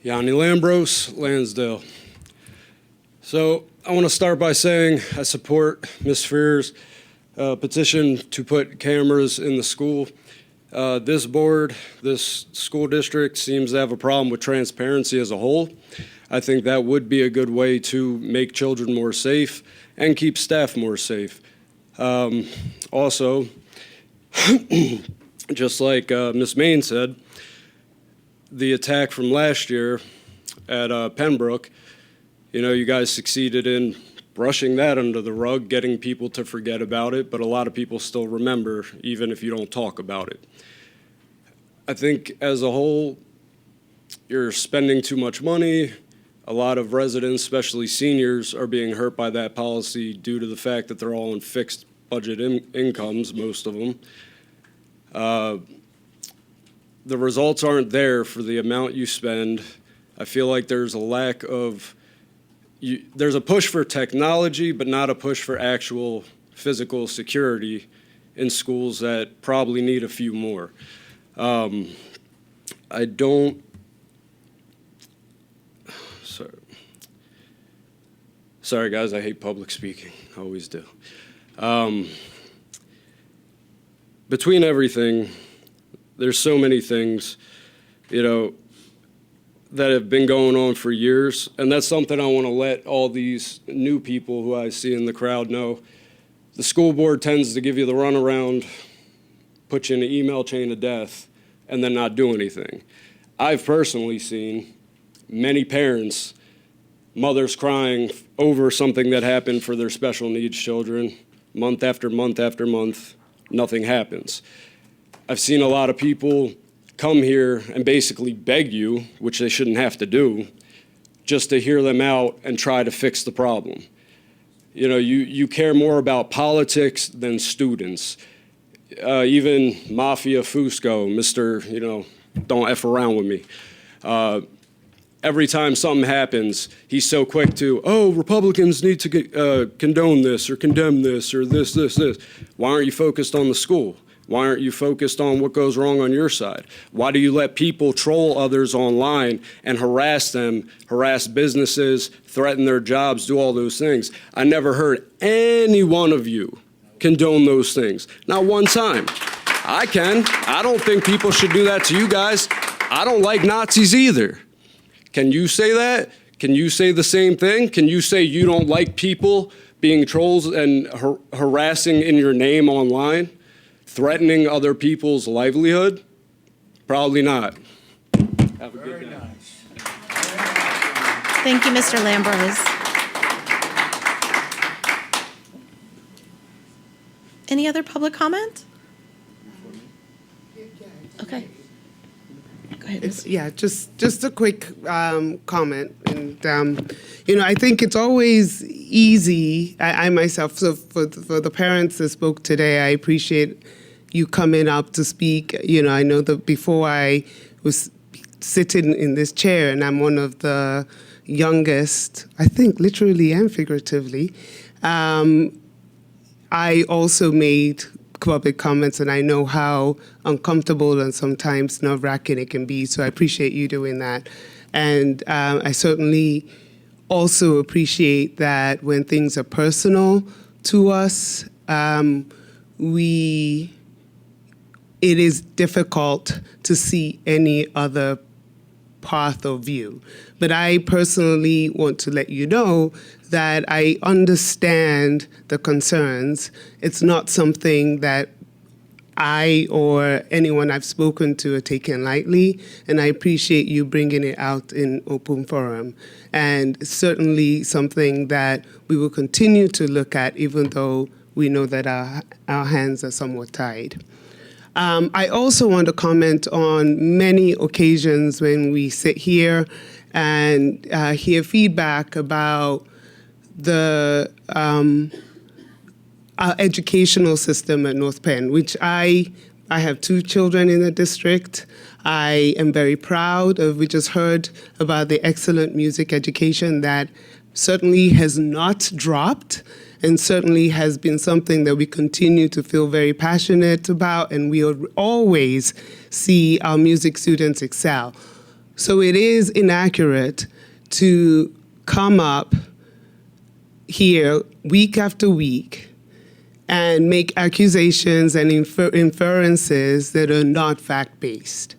Yanni Lambros, Lansdale. So I want to start by saying I support Ms. Freer's petition to put cameras in the school. This board, this school district seems to have a problem with transparency as a whole. I think that would be a good way to make children more safe and keep staff more safe. Also, just like Ms. Main said, the attack from last year at Pembroke, you guys succeeded in brushing that under the rug, getting people to forget about it, but a lot of people still remember, even if you don't talk about it. I think as a whole, you're spending too much money. A lot of residents, especially seniors, are being hurt by that policy due to the fact that they're all on fixed budget incomes, most of them. The results aren't there for the amount you spend. I feel like there's a lack of, there's a push for technology, but not a push for actual physical security in schools that probably need a few more. Sorry guys, I hate public speaking, I always do. Between everything, there's so many things, that have been going on for years, and that's something I want to let all these new people who I see in the crowd know. The school board tends to give you the runaround, put you in an email chain of death, and then not do anything. I've personally seen many parents, mothers crying over something that happened for their special needs children, month after month after month, nothing happens. I've seen a lot of people come here and basically beg you, which they shouldn't have to do, just to hear them out and try to fix the problem. You care more about politics than students. Even Mafia Fusco, Mr., don't F around with me. Every time something happens, he's so quick to, Republicans need to condone this or condemn this or this. Why aren't you focused on the school? Why aren't you focused on what goes wrong on your side? Why do you let people troll others online and harass them, harass businesses, threaten their jobs, do all those things? I never heard any one of you condone those things. Not one time. I can. I don't think people should do that to you guys. I don't like Nazis either. Can you say that? Can you say the same thing? Can you say you don't like people being trolls and harassing in your name online? Threatening other people's livelihood? Probably not. Have a good day. Thank you, Mr. Lambrose. Any other public comment? Okay. Go ahead, Ms. Yeah, just a quick comment. And, I think it's always easy, I myself, so for the parents that spoke today, I appreciate you coming up to speak. I know that before I was sitting in this chair, and I'm one of the youngest, I think literally and figuratively, I also made public comments, and I know how uncomfortable and sometimes nerve-wracking it can be, so I appreciate you doing that. And I certainly also appreciate that when things are personal to us, it is difficult to see any other path or view. But I personally want to let you know that I understand the concerns. It's not something that I or anyone I've spoken to are taking lightly, and I appreciate you bringing it out in open forum. And certainly something that we will continue to look at, even though we know that our hands are somewhat tied. I also want to comment on many occasions when we sit here and hear feedback about our educational system at North Penn, which I have 2 children in the district. I am very proud of. We just heard about the excellent music education that certainly has not dropped, and certainly has been something that we continue to feel very passionate about, and we always see our music students excel. So it is inaccurate to come up here week after week and make accusations and inferences that are not fact-based.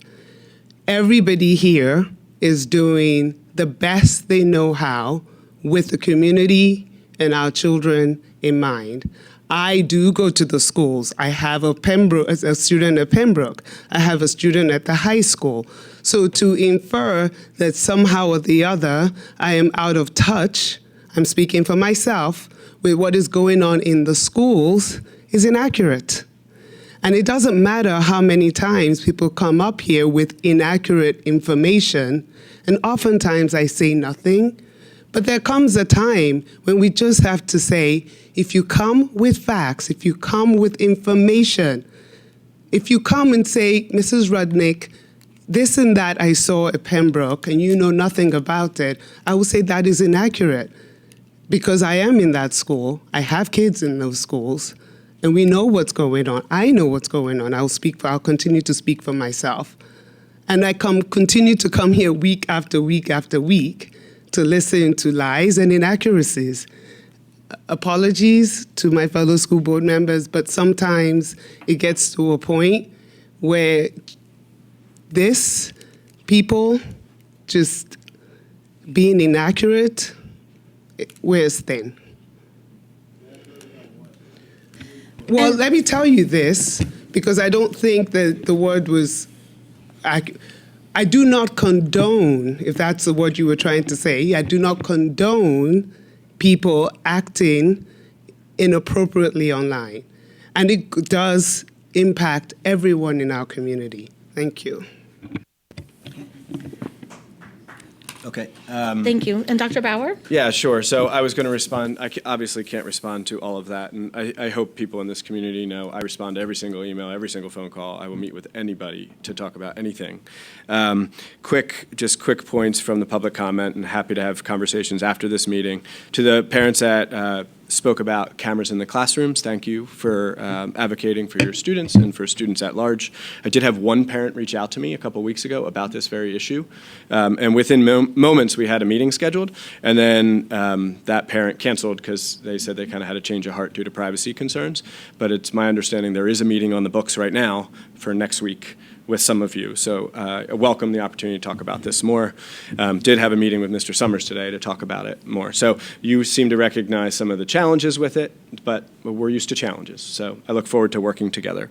Everybody here is doing the best they know how with the community and our children in mind. I do go to the schools. I have a student at Pembroke. I have a student at the high school. So to infer that somehow or the other I am out of touch, I'm speaking for myself, with what is going on in the schools is inaccurate. And it doesn't matter how many times people come up here with inaccurate information, and oftentimes I say nothing. But there comes a time when we just have to say, if you come with facts, if you come with information, if you come and say, Mrs. Rudnick, this and that I saw at Pembroke and you know nothing about it, I will say that is inaccurate. Because I am in that school, I have kids in those schools, and we know what's going on. I know what's going on. I'll continue to speak for myself. And I continue to come here week after week after week to listen to lies and inaccuracies. Apologies to my fellow school board members, but sometimes it gets to a point where people just being inaccurate, wears thin. Well, let me tell you this, because I don't think that the word was I do not condone, if that's the word you were trying to say, I do not condone people acting inappropriately online. And it does impact everyone in our community. Thank you. Okay. Thank you. And Dr. Bauer? Yeah, sure. So I was going to respond. I obviously can't respond to all of that. And I hope people in this community know I respond to every single email, every single phone call. I will meet with anybody to talk about anything. Just quick points from the public comment, and happy to have conversations after this meeting. To the parents that spoke about cameras in the classrooms, thank you for advocating for your students and for students at large. I did have one parent reach out to me a couple weeks ago about this very issue. And within moments, we had a meeting scheduled, and then that parent canceled because they said they kind of had a change of heart due to privacy concerns. But it's my understanding there is a meeting on the books right now for next week with some of you. So I welcome the opportunity to talk about this more. Did have a meeting with Mr. Summers today to talk about it more. So you seem to recognize some of the challenges with it, but we're used to challenges. So I look forward to working together.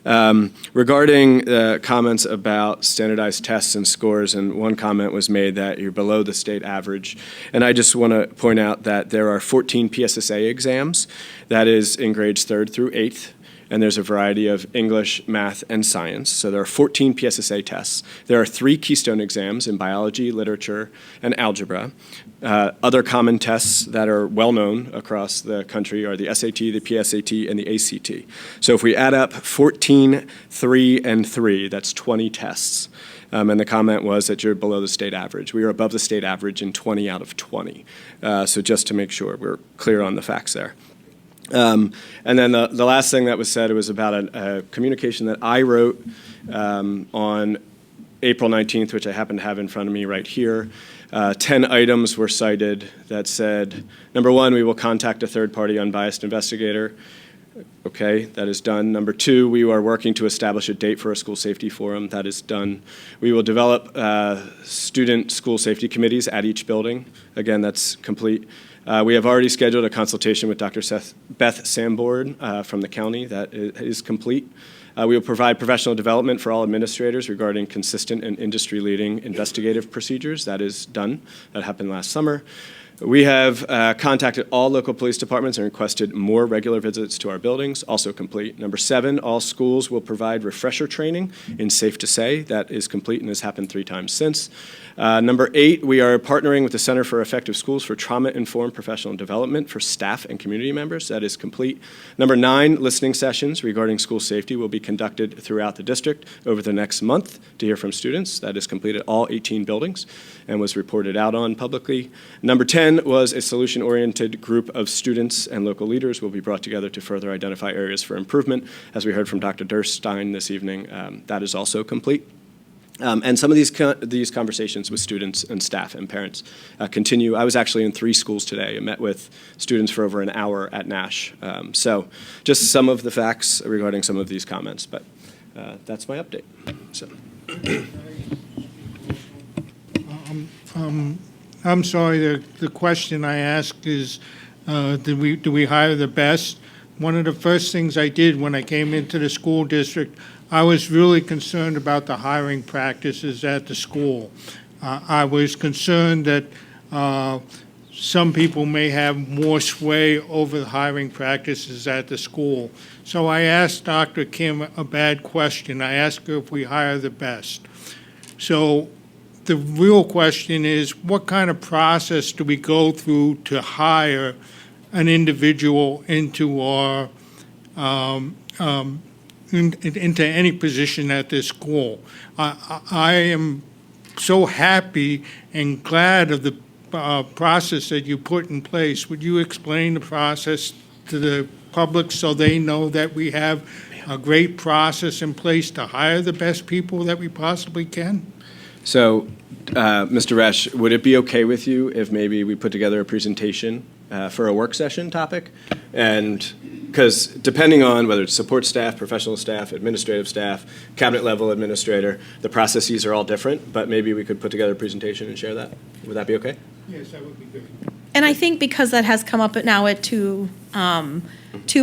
Regarding comments about standardized tests and scores, and one comment was made that you're below the state average. And I just want to point out that there are 14 PSSA exams, that is in grades 3rd through 8th. And there's a variety of English, math, and science. So there are 14 PSSA tests. There are 3 Keystone exams in biology, literature, and algebra. Other common tests that are well-known across the country are the SAT, the PSAT, and the ACT. So if we add up 14, 3, and 3, that's 20 tests. And the comment was that you're below the state average. We are above the state average in 20 out of 20. So just to make sure we're clear on the facts there. And then the last thing that was said, it was about a communication that I wrote on April 19th, which I happen to have in front of me right here. 10 items were cited that said, number 1, we will contact a third-party unbiased investigator. Okay, that is done. Number 2, we are working to establish a date for a school safety forum. That is done. We will develop student school safety committees at each building. Again, that's complete. We have already scheduled a consultation with Dr. Beth Sanborn from the county. That is complete. We will provide professional development for all administrators regarding consistent and industry-leading investigative procedures. That is done. That happened last summer. We have contacted all local police departments and requested more regular visits to our buildings, also complete. Number 7, all schools will provide refresher training in Safe to Say. That is complete and has happened 3 times since. Number 8, we are partnering with the Center for Effective Schools for trauma-informed professional development for staff and community members. That is complete. Number 9, listening sessions regarding school safety will be conducted throughout the district over the next month to hear from students. That is complete at all 18 buildings and was reported out on publicly. Number 10 was a solution-oriented group of students and local leaders will be brought together to further identify areas for improvement. As we heard from Dr. Durstein this evening, that is also complete. And some of these conversations with students and staff and parents continue. I was actually in 3 schools today. I met with students for over an hour at Nash. So just some of the facts regarding some of these comments, but that's my update. So. I'm sorry, the question I asked is, do we hire the best? One of the first things I did when I came into the school district, I was really concerned about the hiring practices at the school. I was concerned that some people may have more sway over the hiring practices at the school. So I asked Dr. Kim a bad question. I asked her if we hire the best. So the real question is, what kind of process do we go through to hire an individual into our into any position at this school? I am so happy and glad of the process that you put in place. Would you explain the process to the public so they know that we have a great process in place to hire the best people that we possibly can? So, Mr. Resch, would it be okay with you if maybe we put together a presentation for a work session topic? And because depending on whether it's support staff, professional staff, administrative staff, cabinet level administrator, the processes are all different, but maybe we could put together a presentation and share that. Would that be okay? Yes, that would be good. And I think because that has come up now at two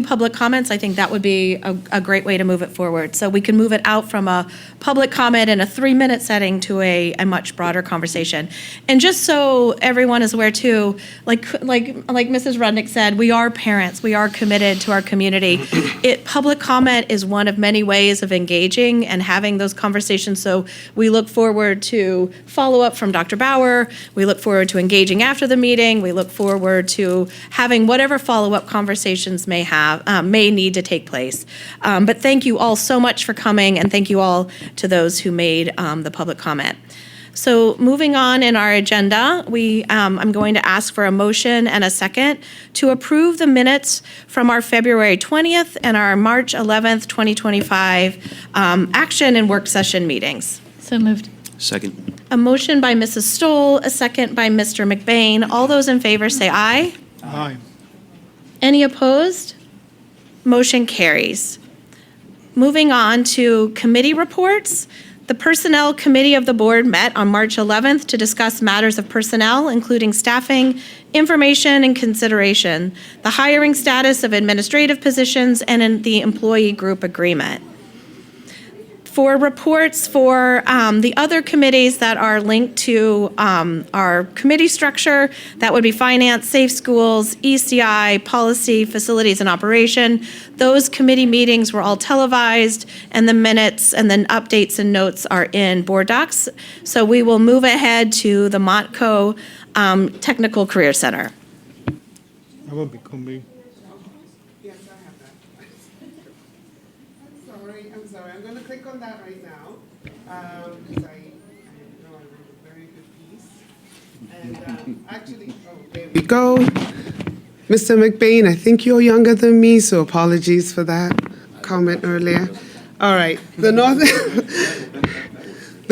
public comments, I think that would be a great way to move it forward. So we can move it out from a public comment in a 3-minute setting to a much broader conversation. And just so everyone is aware too, like Mrs. Rudnick said, we are parents. We are committed to our community. Public comment is one of many ways of engaging and having those conversations. So we look forward to follow up from Dr. Bauer. We look forward to engaging after the meeting. We look forward to having whatever follow-up conversations may need to take place. But thank you all so much for coming, and thank you all to those who made the public comment. So moving on in our agenda, I'm going to ask for a motion and a second to approve the minutes from our February 20th and our March 11th, 2025 action and work session meetings. So moved. Second. A motion by Mrs. Stoll, a second by Mr. McBain. All those in favor say aye. Aye. Any opposed? Motion carries. Moving on to committee reports. The Personnel Committee of the Board met on March 11th to discuss matters of personnel, including staffing, information, and consideration, the hiring status of administrative positions, and in the employee group agreement. For reports for the other committees that are linked to our committee structure, that would be Finance, Safe Schools, ECI, Policy, Facilities, and Operation. Those committee meetings were all televised, and the minutes and then updates and notes are in board docs. So we will move ahead to the Montco Technical Career Center. That would be cool. I'm sorry. I'm going to click on that right now because I know I wrote a very good piece. And actually, there we go. Mr. McBain, I think you're younger than me, so apologies for that comment earlier. All right. The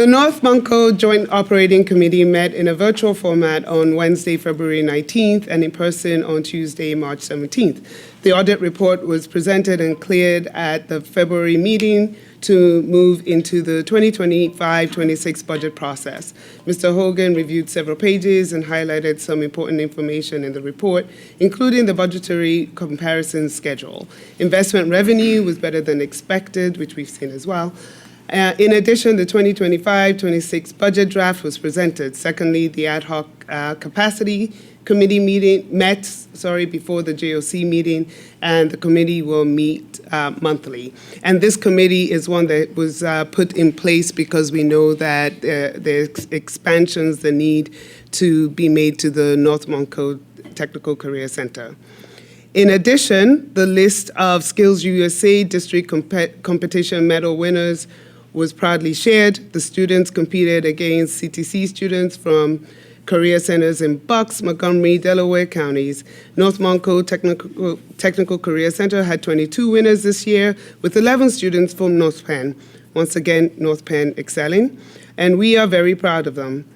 North Montco Joint Operating Committee met in a virtual format on Wednesday, February 19th, and in person on Tuesday, March 17th. The audit report was presented and cleared at the February meeting to move into the 2025-26 budget process. Mr. Hogan reviewed several pages and highlighted some important information in the report, including the budgetary comparison schedule. Investment revenue was better than expected, which we've seen as well. In addition, the 2025-26 budget draft was presented. Secondly, the ad hoc capacity committee meeting met before the JOC meeting, and the committee will meet monthly. And this committee is one that was put in place because we know that there's expansions that need to be made to the North Montco Technical Career Center. In addition, the list of Skills USA District Competition Medal winners was proudly shared. The students competed against CTC students from career centers in Bucks, Montgomery, Delaware counties. North Montco Technical Career Center had 22 winners this year, with 11 students from North Penn. Once again, North Penn excelling, and we are very proud of them.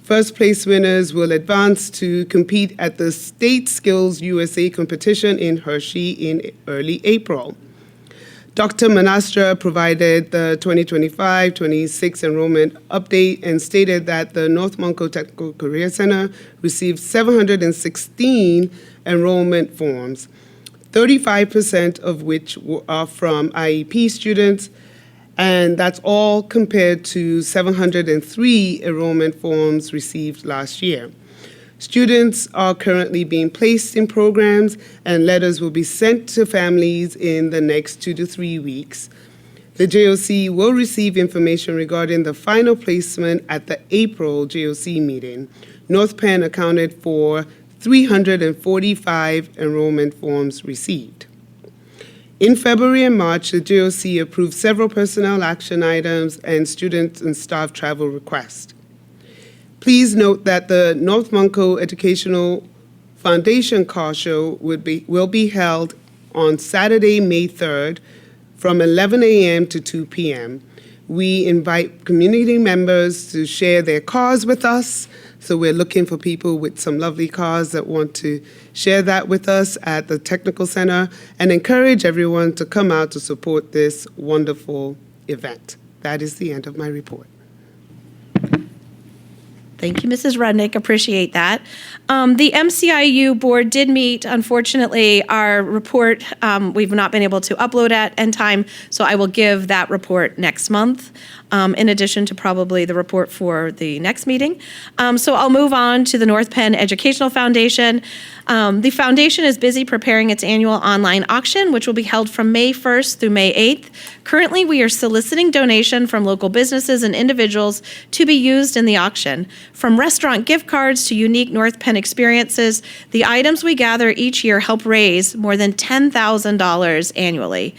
First place winners will advance to compete at the State Skills USA competition in Hershey in early April. Dr. Manastra provided the 2025-26 enrollment update and stated that the North Montco Technical Career Center received 716 enrollment forms, 35% of which are from IEP students, and that's all compared to 703 enrollment forms received last year. Students are currently being placed in programs, and letters will be sent to families in the next 2 to 3 weeks. The JOC will receive information regarding the final placement at the April JOC meeting. North Penn accounted for 345 enrollment forms received. In February and March, the JOC approved several personnel action items and student and staff travel requests. Please note that the North Montco Educational Foundation Car Show will be held on Saturday, May 3rd from 11 a.m. to 2 p.m. We invite community members to share their cars with us. So we're looking for people with some lovely cars that want to share that with us at the Technical Center, and encourage everyone to come out to support this wonderful event. That is the end of my report. Thank you, Mrs. Rudnick. Appreciate that. The MCIU board did meet. Unfortunately, our report, we've not been able to upload at end time, so I will give that report next month, in addition to probably the report for the next meeting. So I'll move on to the North Penn Educational Foundation. The foundation is busy preparing its annual online auction, which will be held from May 1st through May 8th. Currently, we are soliciting donation from local businesses and individuals to be used in the auction. From restaurant gift cards to unique North Penn experiences, the items we gather each year help raise more than $10,000 annually.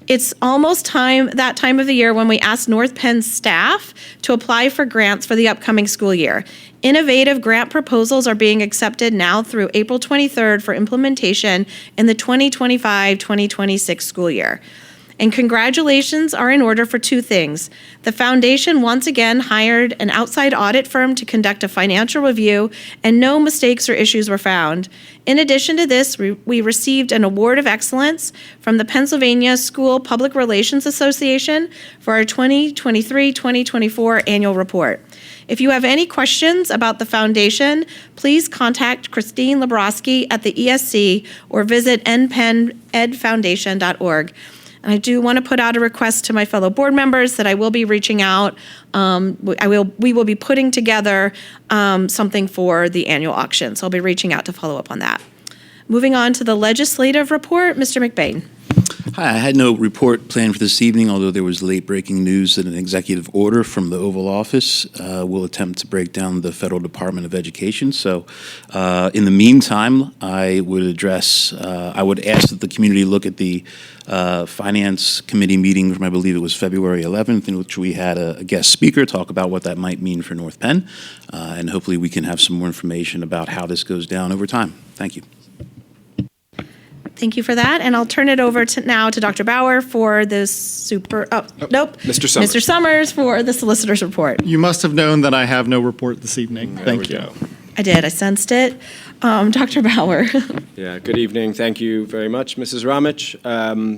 It's almost that time of the year when we ask North Penn staff to apply for grants for the upcoming school year. Innovative grant proposals are being accepted now through April 23rd for implementation in the 2025-2026 school year. And congratulations are in order for two things. The foundation once again hired an outside audit firm to conduct a financial review, and no mistakes or issues were found. In addition to this, we received an award of excellence from the Pennsylvania School Public Relations Association for our 2023-2024 annual report. If you have any questions about the foundation, please contact Christine Lebrowski at the ESC or visit npenedfoundation.org. And I do want to put out a request to my fellow board members that I will be reaching out. We will be putting together something for the annual auction. So I'll be reaching out to follow up on that. Moving on to the legislative report, Mr. McBain. Hi, I had no report planned for this evening, although there was late breaking news that an executive order from the Oval Office will attempt to break down the Federal Department of Education. So in the meantime, I would ask that the community look at the Finance Committee meeting from, I believe it was February 11th, in which we had a guest speaker talk about what that might mean for North Penn. And hopefully we can have some more information about how this goes down over time. Thank you. Thank you for that, and I'll turn it over now to Dr. Bauer for the Mr. Summers. Mr. Summers for the solicitor's report. You must have known that I have no report this evening. Thank you. I did, I sensed it. Dr. Bauer. Yeah, good evening. Thank you very much, Mrs. Ramich.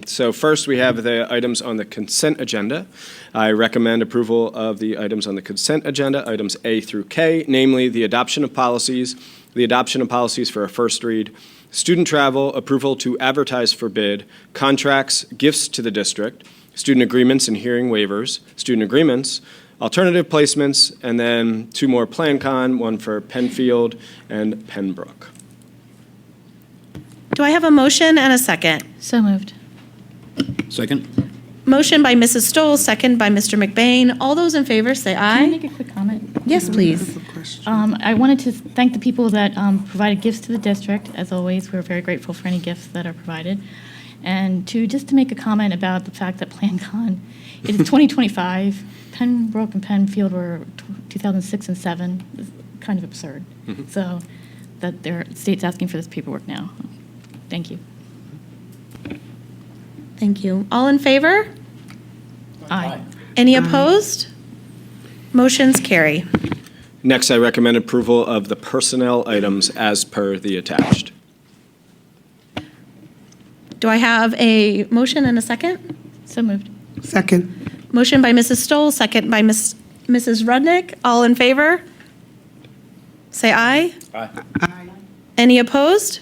So first we have the items on the consent agenda. I recommend approval of the items on the consent agenda, items A through K, namely the adoption of policies for a first read, student travel, approval to advertise for bid, contracts, gifts to the district, student agreements and hearing waivers, student agreements, alternative placements, and then two more Plan-Con, one for Penfield and Pembroke. Do I have a motion and a second? So moved. Second. Motion by Mrs. Stoll, second by Mr. McBain. All those in favor say aye. Can I make a quick comment? Yes, please. I wanted to thank the people that provided gifts to the district. As always, we're very grateful for any gifts that are provided. And just to make a comment about the fact that Plan-Con, it is 2025. Pembroke and Penfield were 2006 and 7. It's kind of absurd. So that their state's asking for this paperwork now. Thank you. Thank you. All in favor? Aye. Any opposed? Motions carry. Next, I recommend approval of the personnel items as per the attached. Do I have a motion and a second? So moved. Second. Motion by Mrs. Stoll, second by Mrs. Rudnick. All in favor? Say aye. Aye. Any opposed?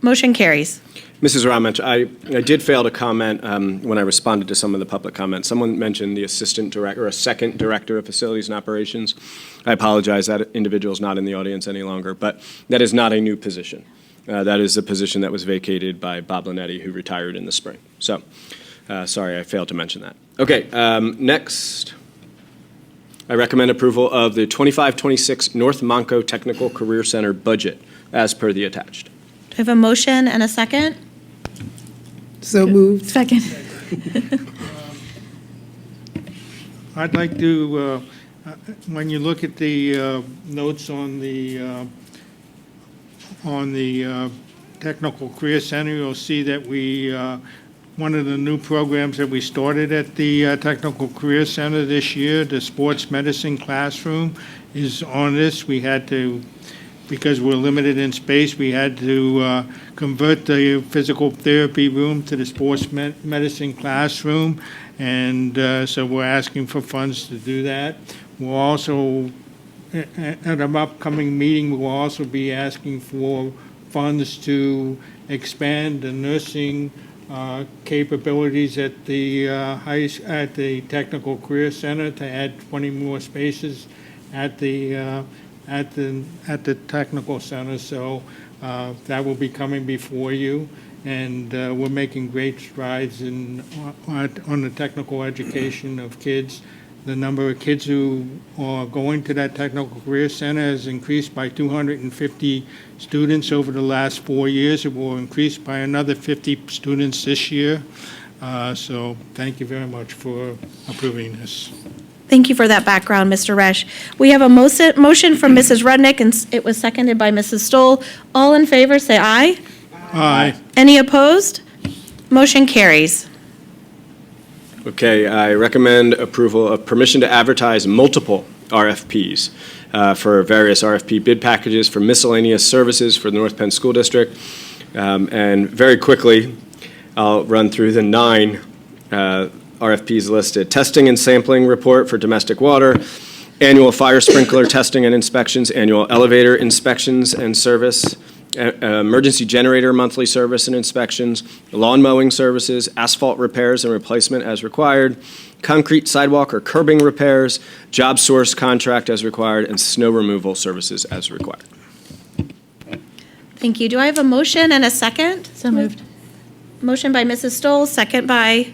Motion carries. Mrs. Ramich, I did fail to comment when I responded to some of the public comments. Someone mentioned the assistant director, or a second director of facilities and operations. I apologize, that individual is not in the audience any longer, but that is not a new position. That is a position that was vacated by Bob Linetti, who retired in the spring. So, sorry, I failed to mention that. Okay, next, I recommend approval of the 25-26 North Monco Technical Career Center budget as per the attached. Do I have a motion and a second? So moved. Second. I'd like to, when you look at the notes on the Technical Career Center, you'll see that one of the new programs that we started at the Technical Career Center this year, the sports medicine classroom, is on this. We had to, because we're limited in space, we had to convert the physical therapy room to the sports medicine classroom, and so we're asking for funds to do that. We'll also, at an upcoming meeting, we'll also be asking for funds to expand the nursing capabilities at the Technical Career Center, to add 20 more spaces at the Technical Center. So that will be coming before you, and we're making great strides on the technical education of kids. The number of kids who are going to that Technical Career Center has increased by 250 students over the last 4 years. It will increase by another 50 students this year. So thank you very much for approving this. Thank you for that background, Mr. Resch. We have a motion from Mrs. Rudnick, and it was seconded by Mrs. Stoll. All in favor, say aye. Aye. Any opposed? Motion carries. Okay, I recommend approval of permission to advertise multiple RFPs for various RFP bid packages for miscellaneous services for the North Penn School District. And very quickly, I'll run through the 9 RFPs listed. Testing and sampling report for domestic water, annual fire sprinkler testing and inspections, annual elevator inspections and service, emergency generator monthly service and inspections, lawn mowing services, asphalt repairs and replacement as required, concrete sidewalk or curbing repairs, job source contract as required, and snow removal services as required. Thank you. Do I have a motion and a second? So moved. Motion by Mrs. Stoll, second by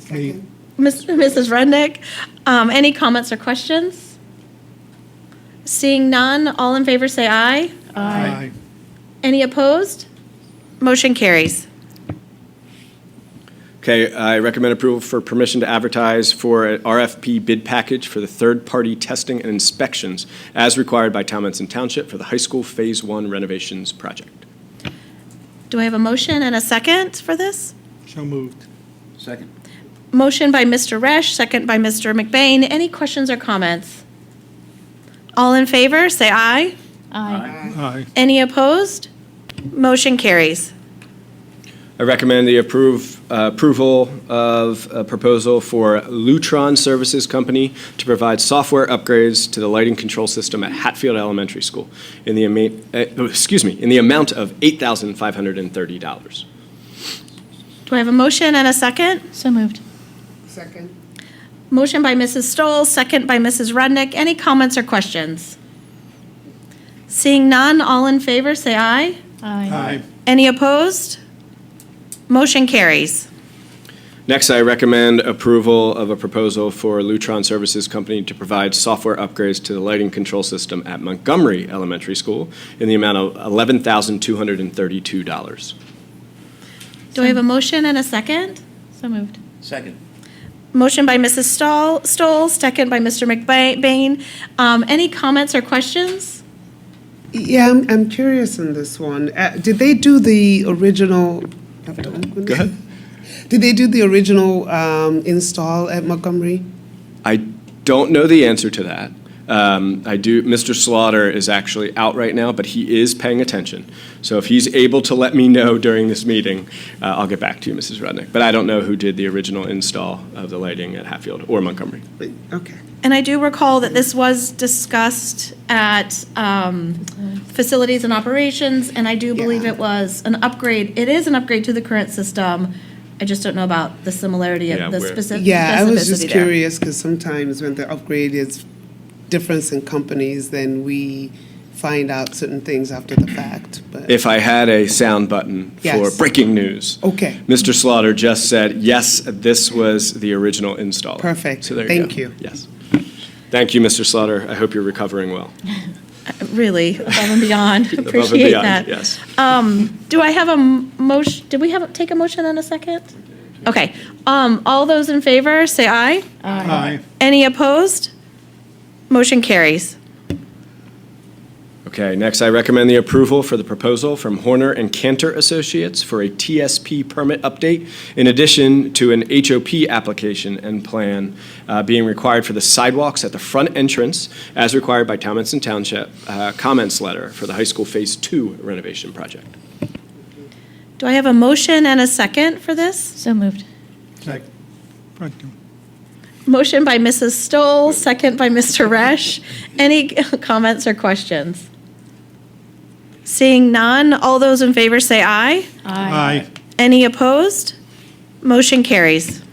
Me. Mrs. Rudnick. Any comments or questions? Seeing none, all in favor say aye. Aye. Any opposed? Motion carries. Okay, I recommend approval for permission to advertise for an RFP bid package for the third-party testing and inspections as required by Talmadge Township for the high school Phase 1 renovations project. Do I have a motion and a second for this? So moved. Second. Motion by Mr. Resch, second by Mr. McBain. Any questions or comments? All in favor, say aye. Aye. Aye. Any opposed? Motion carries. I recommend the approval of a proposal for Lutron Services Company to provide software upgrades to the lighting control system at Hatfield Elementary School in the amount of $8,530. Do I have a motion and a second? So moved. Second. Motion by Mrs. Stoll, second by Mrs. Rudnick. Any comments or questions? Seeing none, all in favor, say aye. Aye. Aye. Any opposed? Motion carries. Next, I recommend approval of a proposal for Lutron Services Company to provide software upgrades to the lighting control system at Montgomery Elementary School in the amount of $11,232. Do I have a motion and a second? So moved. Second. Motion by Mrs. Stoll, second by Mr. McBain. Any comments or questions? Yeah, I'm curious on this one. Did they do the original? Go ahead. Did they do the original install at Montgomery? I don't know the answer to that. Mr. Slaughter is actually out right now, but he is paying attention. So if he's able to let me know during this meeting, I'll get back to you, Mrs. Rudnick. But I don't know who did the original install of the lighting at Hatfield or Montgomery. Okay. And I do recall that this was discussed at Facilities and Operations, and I do believe it was an upgrade. It is an upgrade to the current system. I just don't know about the similarity of the specific. Yeah, I was just specificity there. curious because sometimes when the upgrade is difference in companies, then we find out certain things after the fact. But If I had a sound button for Yes. breaking news. Okay. Mr. Slaughter just said, yes, this was the original install. Perfect. So there Thank you you. go. Yes. Thank you, Mr. Slaughter. I hope you're recovering well. Really, above and beyond. Above and Appreciate beyond, that. yes. Do I have a motion? Did we take a motion in a second? Okay. All those in favor, say aye. Aye. Any opposed? Motion carries. Okay, next I recommend the approval for the proposal from Horner and Cantor Associates for a TSP permit update in addition to an HOP application and plan being required for the sidewalks at the front entrance as required by Talmadge Township comments letter for the high school Phase 2 renovation project. Do I have a motion and a second for this? So moved. Second. Motion by Mrs. Stoll, second by Mr. Resch. Any comments or questions? Seeing none, all those in favor say aye. Aye. Any opposed? Motion carries.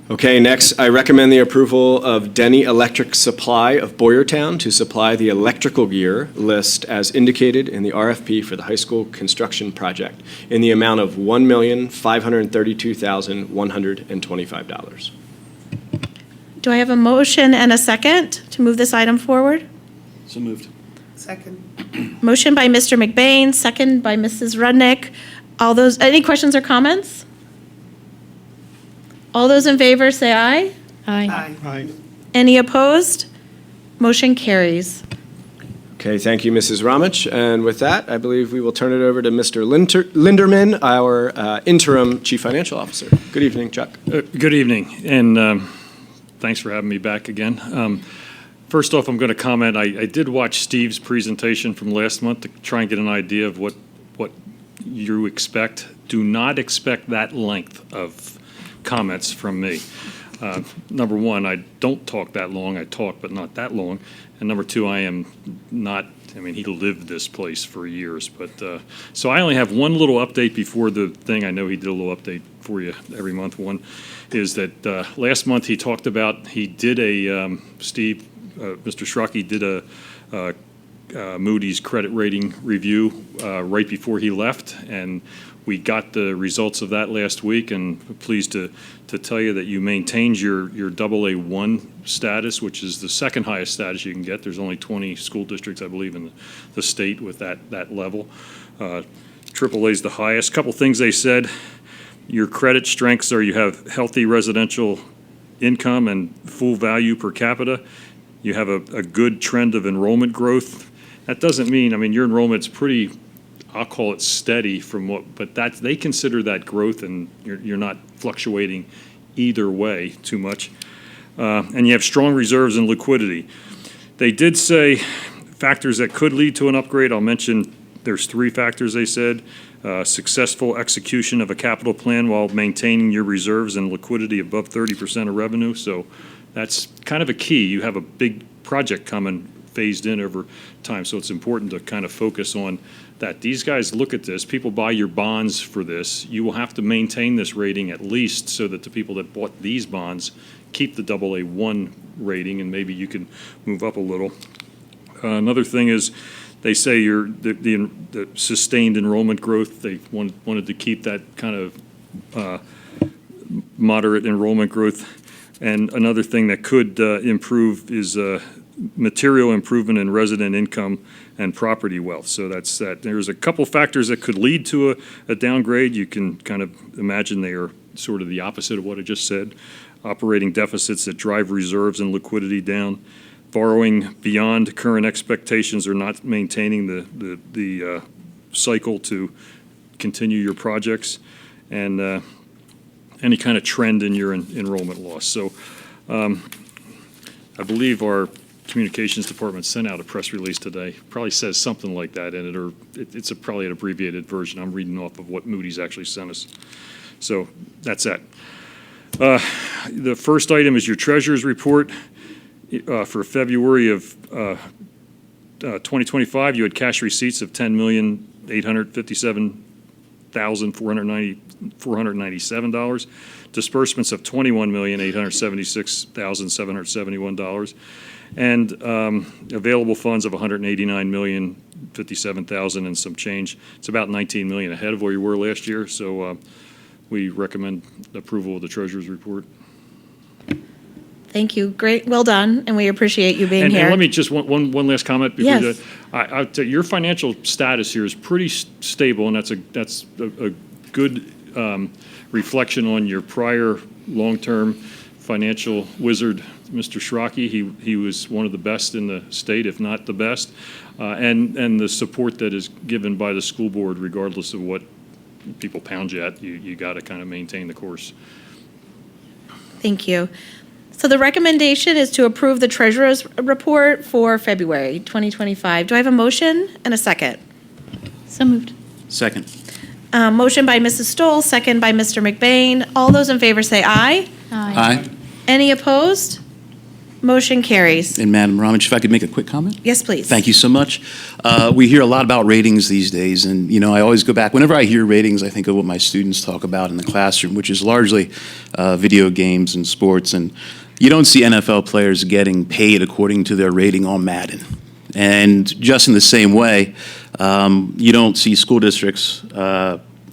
Okay, next, I recommend the approval of Denny Electric Supply of Boyertown to supply the electrical gear list as indicated in the RFP for the high school construction project in the amount of $1,532,125. Do I have a motion and a second to move this item forward? So moved. Second. Motion by Mr. McBain, second by Mrs. Rudnick. Any questions or comments? All those in favor say aye. Aye. Aye. Any opposed? Motion carries. Okay, thank you, Mrs. Ramich. And with that, I believe we will turn it over to Mr. Linderman, our interim chief financial officer. Good evening, Chuck. Good evening, and thanks for having me back again. First off, I'm going to comment. I did watch Steve's presentation from last month to try and get an idea of what you expect. Do not expect that length of comments from me. Number one, I don't talk that long. I talk, but not that long. And number two, I am not, I mean, he lived this place for years. But so I only have one little update before the thing. I know he did a little update for you every month. One is that last month he talked about, he did a, Mr. Schrocky did a Moody's credit rating review right before he left. And we got the results of that last week, and pleased to tell you that you maintained your AA1 status, which is the second highest status you can get. There's only 20 school districts, I believe, in the state with that level. AAA is the highest. Couple things they said. Your credit strengths are you have healthy residential income and full value per capita. You have a good trend of enrollment growth. That doesn't mean, I mean, your enrollment's pretty, I'll call it steady from what, but they consider that growth, and you're not fluctuating either way too much. And you have strong reserves and liquidity. They did say factors that could lead to an upgrade. I'll mention there's 3 factors they said. Successful execution of a capital plan while maintaining your reserves and liquidity above 30% of revenue. So that's kind of a key. You have a big project coming phased in over time, so it's important to kind of focus on that. These guys look at this. People buy your bonds for this. You will have to maintain this rating at least so that the people that bought these bonds keep the AA1 rating, and maybe you can move up a little. Another thing is they say the sustained enrollment growth. They wanted to keep that kind of moderate enrollment growth. And another thing that could improve is material improvement in resident income and property wealth. So that's that. There's a couple factors that could lead to a downgrade. You can kind of imagine they are sort of the opposite of what I just said. Operating deficits that drive reserves and liquidity down. Borrowing beyond current expectations or not maintaining the cycle to continue your projects. And any kind of trend in your enrollment loss. So I believe our communications department sent out a press release today. Probably says something like that in it, or it's probably an abbreviated version. I'm reading off of what Moody's actually sent us. So that's that. The first item is your treasurer's report. For February of 2025, you had cash receipts of $10,857,497, disbursements of $21,876,771, and available funds of $189,057,000 and some change. It's about $19 million ahead of where you were last year, so we recommend approval of the treasurer's report. Thank you. Great. Well done. And we appreciate you being here. And let me just one last comment before Yes. I'll tell you, your financial status here is pretty stable, and that's a good reflection on your prior long-term financial wizard, Mr. Schrocky. He was one of the best in the state, if not the best, and the support that is given by the school board, regardless of what people pound you at, you got to kind of maintain the course. Thank you. So the recommendation is to approve the treasurer's report for February 2025. Do I have a motion and a second? So moved. Second. Motion by Mrs. Stoll, second by Mr. McBain. All those in favor say aye. Aye. Any opposed? Motion carries. And Madam Ramich, if I could make a quick comment? Yes, please. Thank you so much. We hear a lot about ratings these days, and I always go back. Whenever I hear ratings, I think of what my students talk about in the classroom, which is largely video games and sports. And you don't see NFL players getting paid according to their rating on Madden. And just in the same way, you don't see school districts,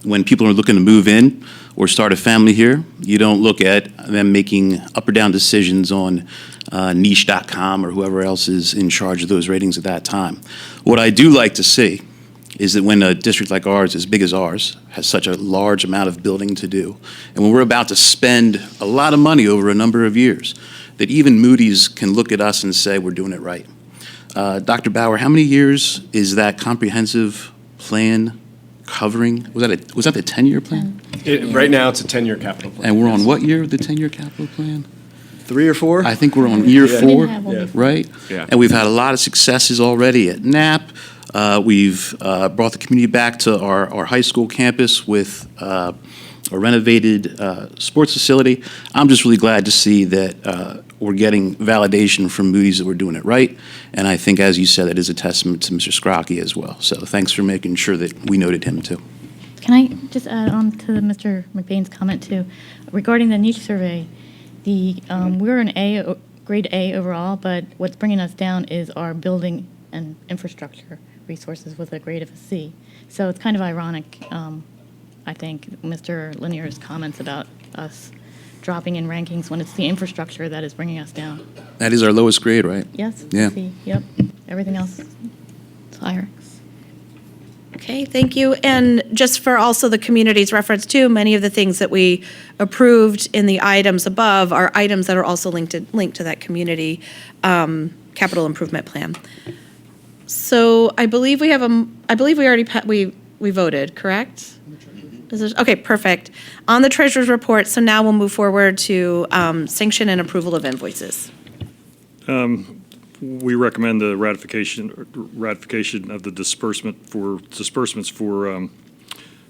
when people are looking to move in or start a family here, you don't look at them making up or down decisions on niche.com or whoever else is in charge of those ratings at that time. What I do like to see is that when a district like ours, as big as ours, has such a large amount of building to do, and when we're about to spend a lot of money over a number of years, that even Moody's can look at us and say we're doing it right. Dr. Bauer, how many years is that comprehensive plan covering? Was that the 10-year plan? Right now, it's a 10-year capital plan. And we're on what year of the 10-year capital plan? 3 or 4? I think we're on year Yeah. 4, Yeah. right? Yeah. And we've had a lot of successes already at Knapp. We've brought the community back to our high school campus with a renovated sports facility. I'm just really glad to see that we're getting validation from Moody's that we're doing it right. And I think, as you said, that is a testament to Mr. Scrocky as well. So thanks for making sure that we noted him too. Can I just add on to Mr. McBain's comment too? Regarding the niche survey, we're an grade A overall, but what's bringing us down is our building and infrastructure resources with a grade of a C. So it's kind of ironic, I think, Mr. Lanier's comments about us dropping in rankings when it's the infrastructure that is bringing us down. That is our lowest grade, right? Yes? Yeah. C, yep. Everything else is higher. Okay, thank you. And just for also the community's reference too, many of the things that we approved in the items above are items that are also linked to that community capital improvement plan. So I believe we already we voted, correct? Okay, perfect. On the treasurer's report, so now we'll move forward to sanction and approval of invoices. We recommend the ratification of the disbursements for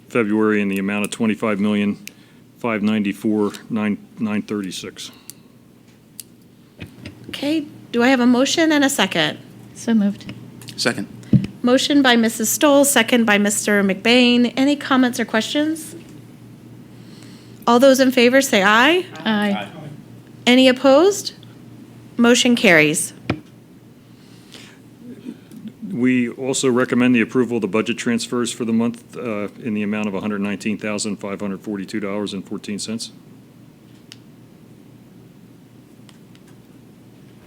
February in the amount of $25,594,936. Okay, do I have a motion and a second? So moved. Second. Motion by Mrs. Stoll, second by Mr. McBain. Any comments or questions? All those in favor say aye. Aye. Any opposed? Motion carries. We also recommend the approval of the budget transfers for the month in the amount of $119,542.14.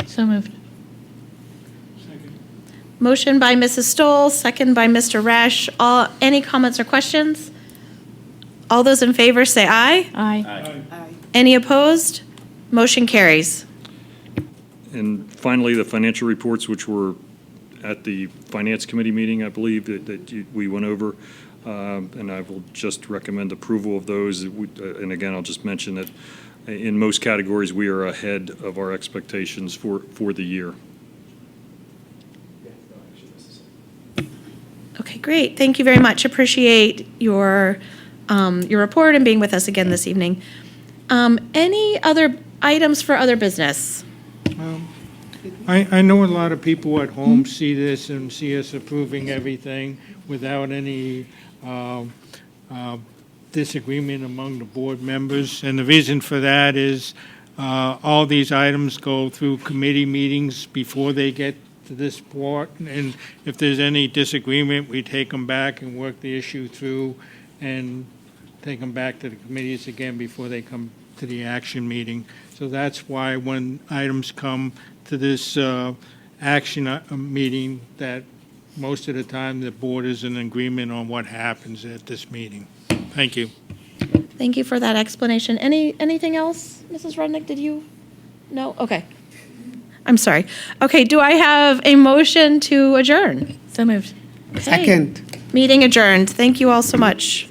So moved. Motion by Mrs. Stoll, second by Mr. Resch. Any comments or questions? All those in favor say aye. Aye. Any opposed? Motion carries. And finally, the financial reports, which were at the Finance Committee meeting, I believe, that we went over. And I will just recommend approval of those. And again, I'll just mention that in most categories, we are ahead of our expectations for the year. Okay, great. Thank you very much. Appreciate your report and being with us again this evening. Any other items for other business? I know a lot of people at home see this and see us approving everything without any disagreement among the board members. And the reason for that is all these items go through committee meetings before they get to this board. And if there's any disagreement, we take them back and work the issue through and take them back to the committees again before they come to the action meeting. So that's why when items come to this action meeting, that most of the time the board is in agreement on what happens at this meeting. Thank you. Thank you for that explanation. Anything else, Mrs. Rudnick? Did you? No? Okay. I'm sorry. Okay, do I have a motion to adjourn? So moved. Okay. Second. Meeting adjourned. Thank you all so much.